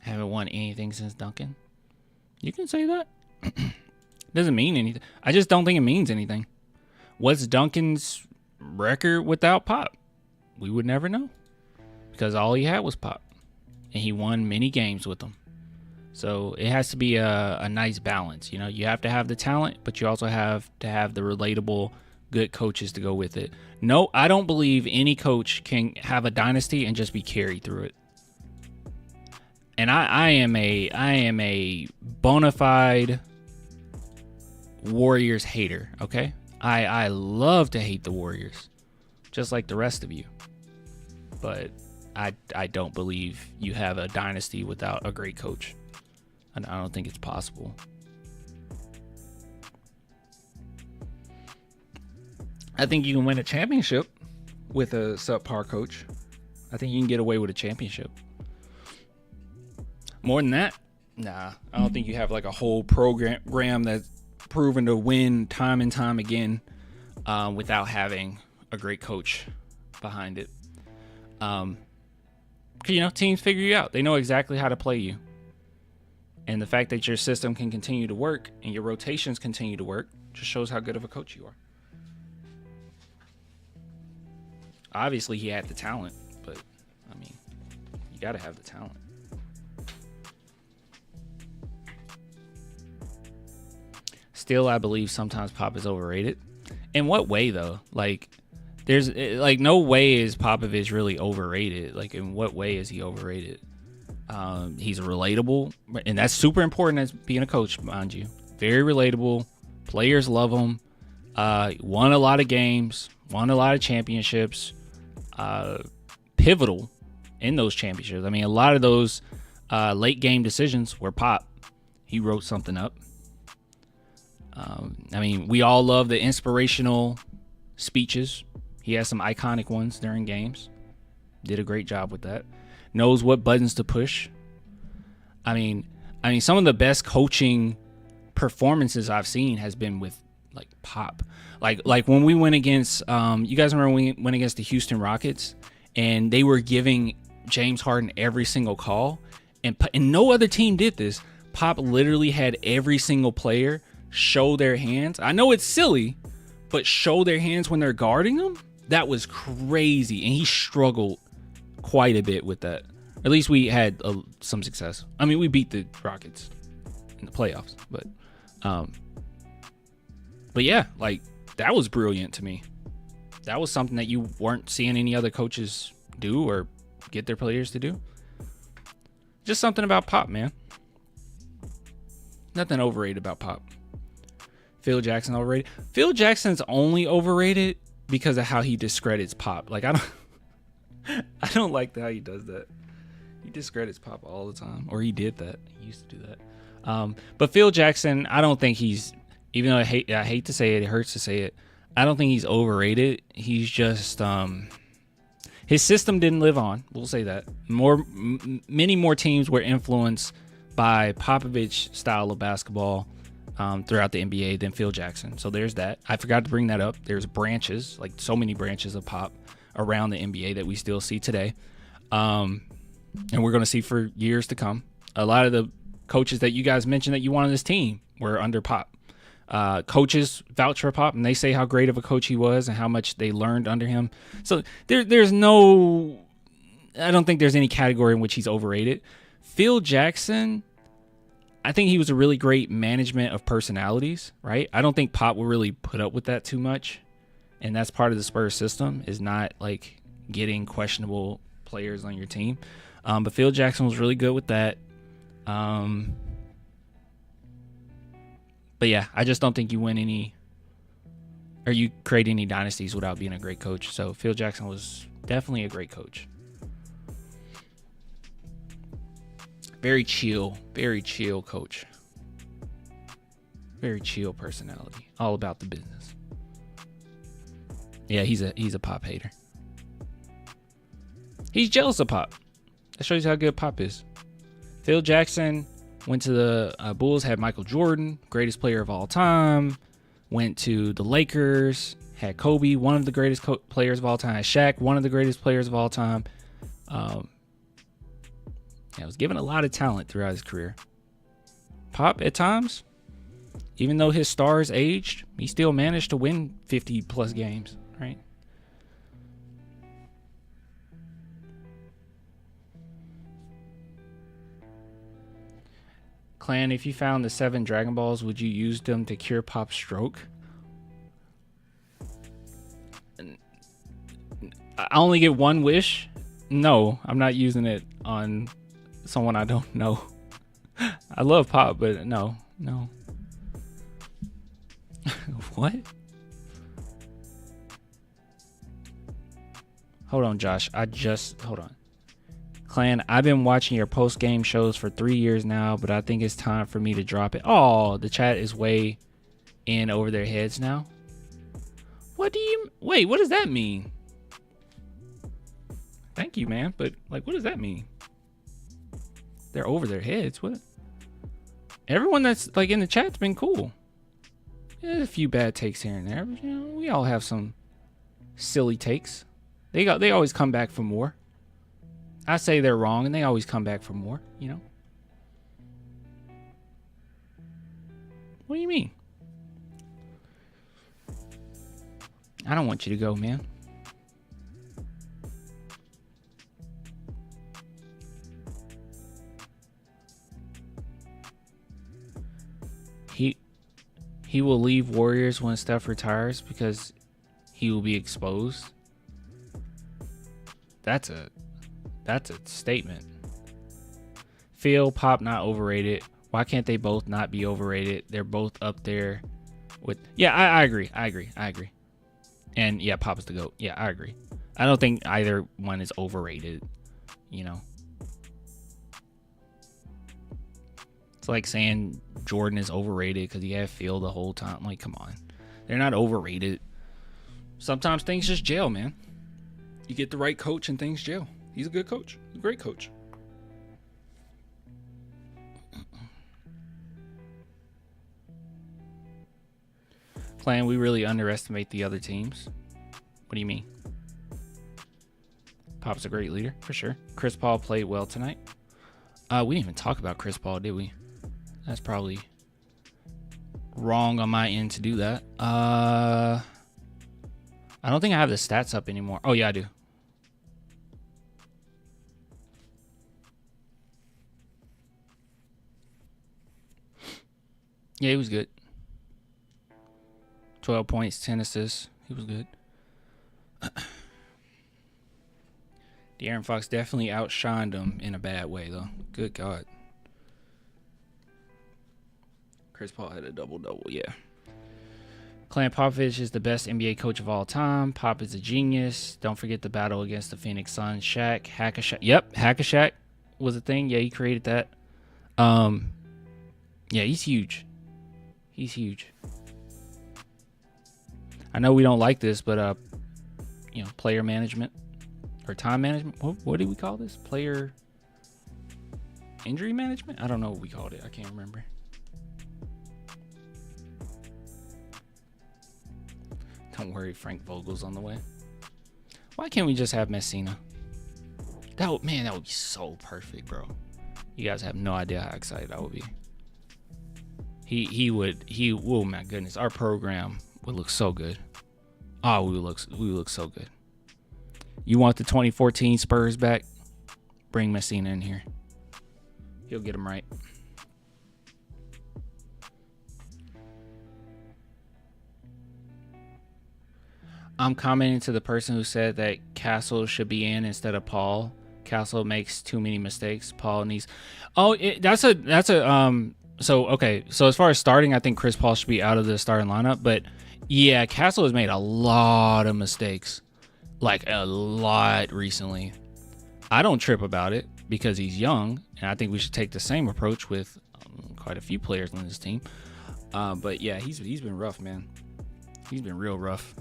Haven't won anything since Duncan. You can say that. Doesn't mean anything. I just don't think it means anything. What's Duncan's record without Pop? We would never know, because all he had was Pop, and he won many games with him. So it has to be a nice balance. You know, you have to have the talent, but you also have to have the relatable, good coaches to go with it. No, I don't believe any coach can have a dynasty and just be carried through it. And I am a bona fide Warriors hater. Okay, I love to hate the Warriors, just like the rest of you. But I don't believe you have a dynasty without a great coach. I don't think it's possible. I think you can win a championship with a subpar coach. I think you can get away with a championship. More than that, nah. I don't think you have like a whole program that's proven to win time and time again without having a great coach behind it. You know, teams figure you out. They know exactly how to play you. And the fact that your system can continue to work and your rotations continue to work just shows how good of a coach you are. Obviously, he had the talent, but, I mean, you got to have the talent. Still, I believe sometimes Pop is overrated. In what way, though? Like, there's, like, no way is Popovich really overrated. Like, in what way is he overrated? He's relatable, and that's super important as being a coach, mind you. Very relatable. Players love him. Won a lot of games. Won a lot of championships. Pivotal in those championships. I mean, a lot of those late game decisions were Pop. He wrote something up. I mean, we all love the inspirational speeches. He has some iconic ones during games. Did a great job with that. Knows what buttons to push. I mean, some of the best coaching performances I've seen has been with like Pop. Like when we went against, you guys remember when we went against the Houston Rockets and they were giving James Harden every single call, and no other team did this. Pop literally had every single player show their hands. I know it's silly, but show their hands when they're guarding them. That was crazy, and he struggled quite a bit with that. At least we had some success. I mean, we beat the Rockets in the playoffs, but yeah, like that was brilliant to me. That was something that you weren't seeing any other coaches do or get their players to do. Just something about Pop, man. Nothing overrated about Pop. Phil Jackson overrated. Phil Jackson's only overrated because of how he discredits Pop. Like I don't like how he does that. He discredits Pop all the time, or he did that. He used to do that. But Phil Jackson, I don't think he's. Even though I hate to say it, it hurts to say it. I don't think he's overrated. He's just his system didn't live on. We'll say that. Many more teams were influenced by Popovich style of basketball throughout the NBA than Phil Jackson. So there's that. I forgot to bring that up. There's branches, like so many branches of Pop around the NBA that we still see today. And we're going to see for years to come. A lot of the coaches that you guys mentioned that you want on this team were under Pop. Coaches vouch for Pop, and they say how great of a coach he was and how much they learned under him. So there's no, I don't think there's any category in which he's overrated. Phil Jackson, I think he was a really great management of personalities, right? I don't think Pop will really put up with that too much. And that's part of the Spurs system, is not like getting questionable players on your team. But Phil Jackson was really good with that. But yeah, I just don't think you win any, or you create any dynasties without being a great coach. So Phil Jackson was definitely a great coach. Very chill coach. Very chill personality. All about the business. Yeah, he's a Pop hater. He's jealous of Pop. That shows you how good Pop is. Phil Jackson went to the Bulls, had Michael Jordan, greatest player of all time. Went to the Lakers, had Kobe, one of the greatest players of all time. Had Shaq, one of the greatest players of all time. Was given a lot of talent throughout his career. Pop, at times, even though his stars aged, he still managed to win 50-plus games, right? Clan, if you found the 7 Dragon Balls, would you use them to cure Pop's stroke? I only get one wish. No, I'm not using it on someone I don't know. I love Pop, but no. What? Hold on, Josh. Hold on. Clan, I've been watching your post-game shows for 3 years now, but I think it's time for me to drop it. Oh, the chat is way in over their heads now. Wait, what does that mean? Thank you, man. But, like, what does that mean? They're over their heads. What? Everyone that's, like, in the chat's been cool. There's a few bad takes here and there. But, you know, we all have some silly takes. They always come back for more. I say they're wrong, and they always come back for more, you know? What do you mean? I don't want you to go, man. He will leave Warriors when Steph retires because he will be exposed. That's a statement. Phil, Pop not overrated. Why can't they both not be overrated? They're both up there with. Yeah, I agree. And yeah, Pop is the GOAT. Yeah, I agree. I don't think either one is overrated. You know, it's like saying Jordan is overrated because he had Phil the whole time. Like, come on, they're not overrated. Sometimes things just gel, man. You get the right coach and things gel. He's a good coach. He's a great coach. Clan, we really underestimate the other teams. What do you mean? Pop's a great leader, for sure. Chris Paul played well tonight. We didn't even talk about Chris Paul, did we? That's probably wrong on my end to do that. I don't think I have the stats up anymore. Oh, yeah, I do. Yeah, he was good. 12 points, 10 assists. He was good. De'Aaron Fox definitely outshined him in a bad way, though. Good God. Chris Paul had a double-double, yeah. Clan Popovich is the best NBA coach of all time. Pop is a genius. Don't forget the battle against the Phoenix Suns. Shaq, Hack-a-Shaq. Yep, Hack-a-Shaq was a thing. Yeah, he created that. Yeah, he's huge. He's huge. I know we don't like this, but you know, player management or time management. What do we call this? Player injury management? I don't know what we called it. I can't remember. Don't worry, Frank Vogel's on the way. Why can't we just have Messina? That would be so perfect, bro. You guys have no idea how excited I would be. Oh my goodness, our program would look so good. Oh, we would look so good. You want the 2014 Spurs back? Bring Messina in here. He'll get them right. I'm commenting to the person who said that Castle should be in instead of Paul. Castle makes too many mistakes. Paul needs. So okay. So as far as starting, I think Chris Paul should be out of the starting lineup. But yeah, Castle has made a lot of mistakes, like a lot recently. I don't trip about it because he's young, and I think we should take the same approach with quite a few players on this team. But yeah, he's been rough, man. He's been real rough.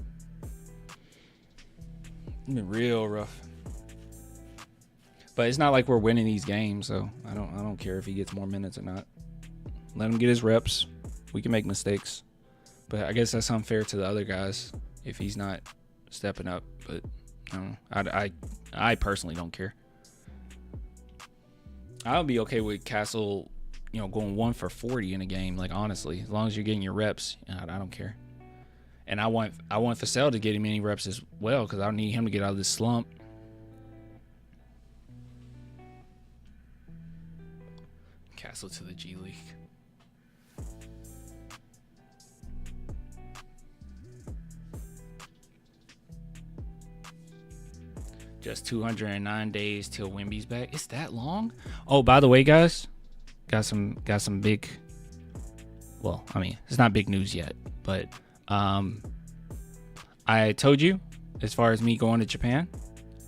He's been real rough. But it's not like we're winning these games, so I don't care if he gets more minutes or not. Let him get his reps. We can make mistakes. But I guess that's unfair to the other guys if he's not stepping up. But I don't know. I personally don't care. I'll be okay with Castle, going 1 for 40 in a game. Like, honestly, as long as you're getting your reps, I don't care. And I want Vassell to get him any reps as well because I need him to get out of this slump. Castle to the G League. Just 209 days till Wemby's back. It's that long? Oh, by the way, guys, got some big. Well, I mean, it's not big news yet, but I told you, as far as me going to Japan,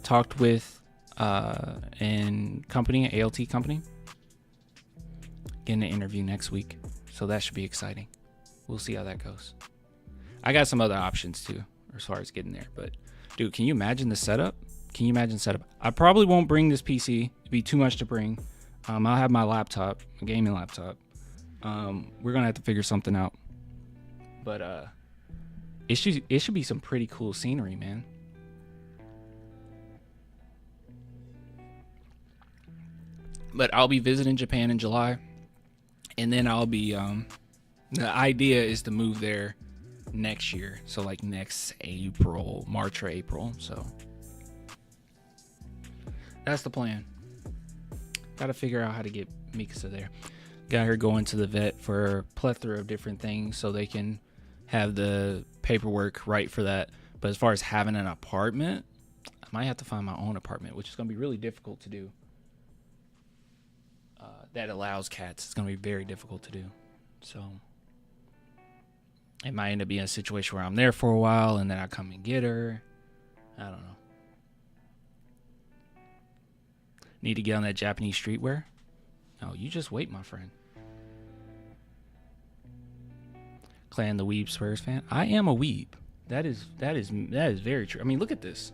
talked with an ALT company, getting an interview next week, so that should be exciting. We'll see how that goes. I got some other options too, as far as getting there, but dude, can you imagine the setup? Can you imagine setup? I probably won't bring this PC. It'd be too much to bring. I'll have my laptop, a gaming laptop. We're gonna have to figure something out. But it should be some pretty cool scenery, man. But I'll be visiting Japan in July, and then I'll be. The idea is to move there next year, so like next April, March or April. So. That's the plan. Got to figure out how to get Mikasa there. Got her going to the vet for a plethora of different things so they can have the paperwork right for that. But as far as having an apartment, I might have to find my own apartment, which is going to be really difficult to do. That allows cats. It's going to be very difficult to do. So it might end up being a situation where I'm there for a while and then I come and get her. I don't know. Need to get on that Japanese streetwear? No, you just wait, my friend. Clan the Weeb Spurs fan. I am a Weeb. That is very true. I mean, look at this.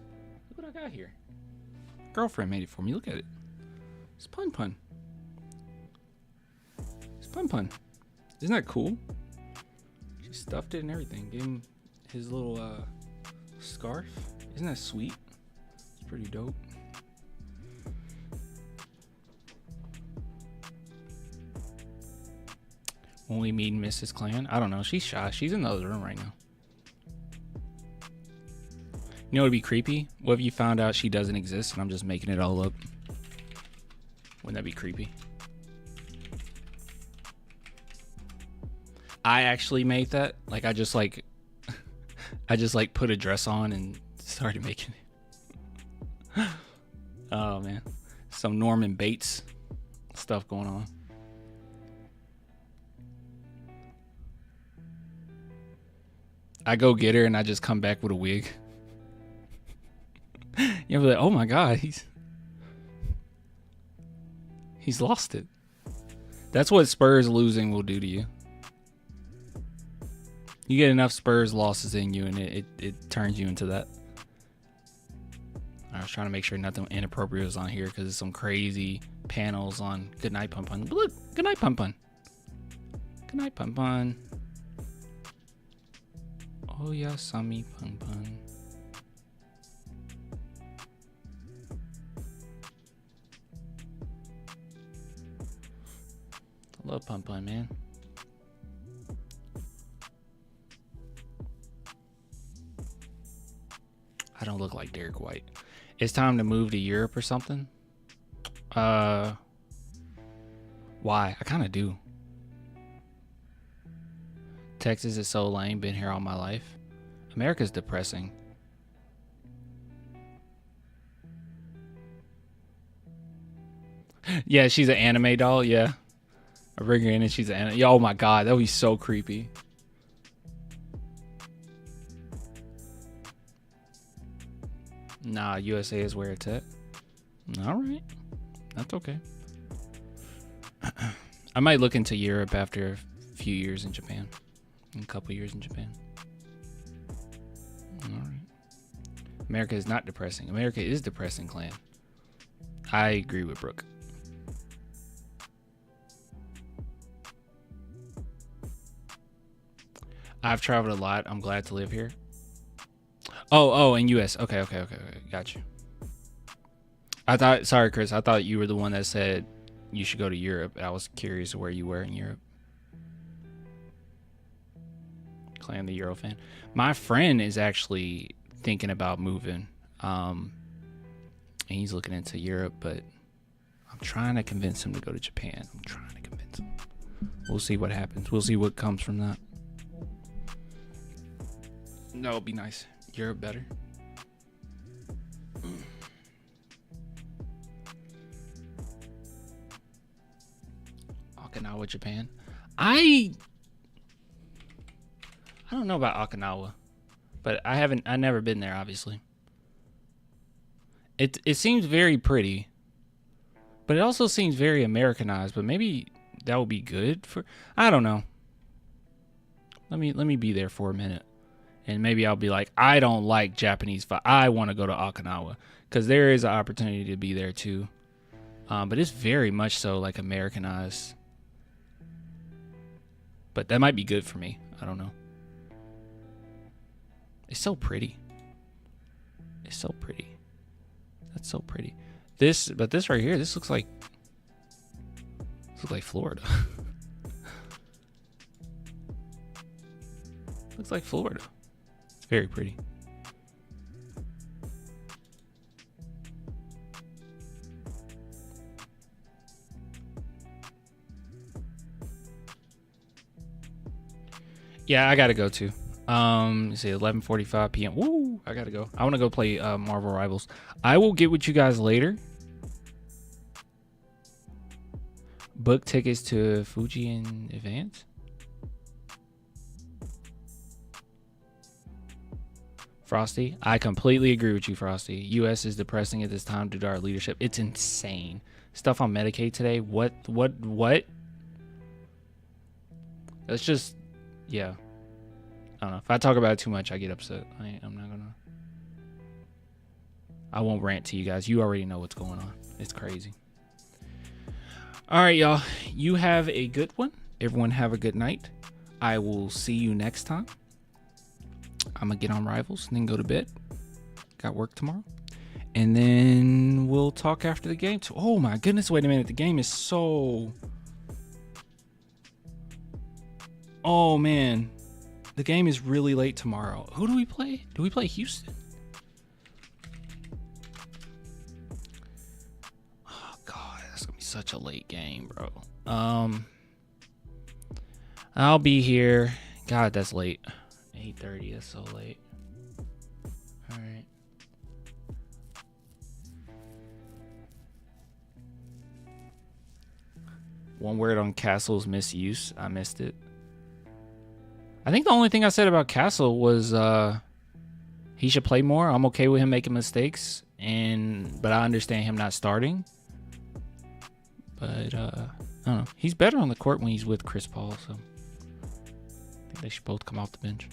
Look what I got here. Girlfriend made it for me. Look at it. It's Pun Pun. It's Pun Pun. Isn't that cool? She stuffed it and everything. Gave him his little scarf. Isn't that sweet? It's pretty dope. When we meet Mrs. Clan, I don't know. She's shy. She's in the other room right now. You know what would be creepy? What if you found out she doesn't exist and I'm just making it all up? Wouldn't that be creepy? I actually made that. Like I just put a dress on and started making it. Oh man, some Norman Bates stuff going on. I go get her and I just come back with a wig. You're like, oh my god, he's lost it. That's what Spurs losing will do to you. You get enough Spurs losses in you and it turns you into that. I was trying to make sure nothing inappropriate was on here because there's some crazy panels on Good Night Pun Pun. Look, Good Night Pun Pun. Good Night Pun Pun. Oh yeah, Sami Pun Pun. I love Pun Pun, man. I don't look like Derek White. It's time to move to Europe or something. Why? I kind of do. Texas is so lame. Been here all my life. America's depressing. Yeah, she's an anime doll. Yeah, I bring her in and she's an anime. Oh my god, that would be so creepy. Nah, USA is where it's at. All right, that's okay. I might look into Europe after a few years in Japan. A couple years in Japan. All right. America is not depressing. America is depressing, clan. I agree with Brooke. I've traveled a lot. I'm glad to live here. Oh, in U.S. Okay. Got you. Sorry, Chris. I thought you were the one that said you should go to Europe. I was curious where you were in Europe. Clan the Euro fan. My friend is actually thinking about moving. And he's looking into Europe, but I'm trying to convince him to go to Japan. I'm trying to convince him. We'll see what happens. We'll see what comes from that. That would be nice. Europe better. Okinawa, Japan. I don't know about Okinawa, but I never been there, obviously. It seems very pretty, but it also seems very Americanized, but maybe that would be good for, I don't know. Let me be there for a minute. And maybe I'll be like, I don't like Japanese food. I want to go to Okinawa, because there is an opportunity to be there too. But it's very much so like Americanized. But that might be good for me. I don't know. It's so pretty. It's so pretty. That's so pretty. This right here, this looks like Florida. Looks like Florida. It's very pretty. Yeah, I gotta go too. Let's see, 11:45 p.m. Woo! I gotta go. I want to go play Marvel Rivals. I will get with you guys later. Book tickets to Fuji in advance. Frosty, I completely agree with you, Frosty. U.S. is depressing at this time due to our leadership. It's insane. Stuff on Medicaid today. What? That's just, yeah. I don't know. If I talk about it too much, I get upset. I'm not gonna. I won't rant to you guys. You already know what's going on. It's crazy. All right, y'all. You have a good one. Everyone have a good night. I will see you next time. I'm gonna get on Rivals and then go to bed. Got work tomorrow. And then we'll talk after the game. Oh my goodness, wait a minute. The game is so... Oh man. The game is really late tomorrow. Who do we play? Do we play Houston? Oh god, that's gonna be such a late game, bro. I'll be here. God, that's late. 8:30, that's so late. All right. One word on Castle's misuse. I missed it. I think the only thing I said about Castle was he should play more. I'm okay with him making mistakes, but I understand him not starting. But I don't know. He's better on the court when he's with Chris Paul, so I think they should both come off the bench.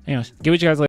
Anyways, get with you guys later.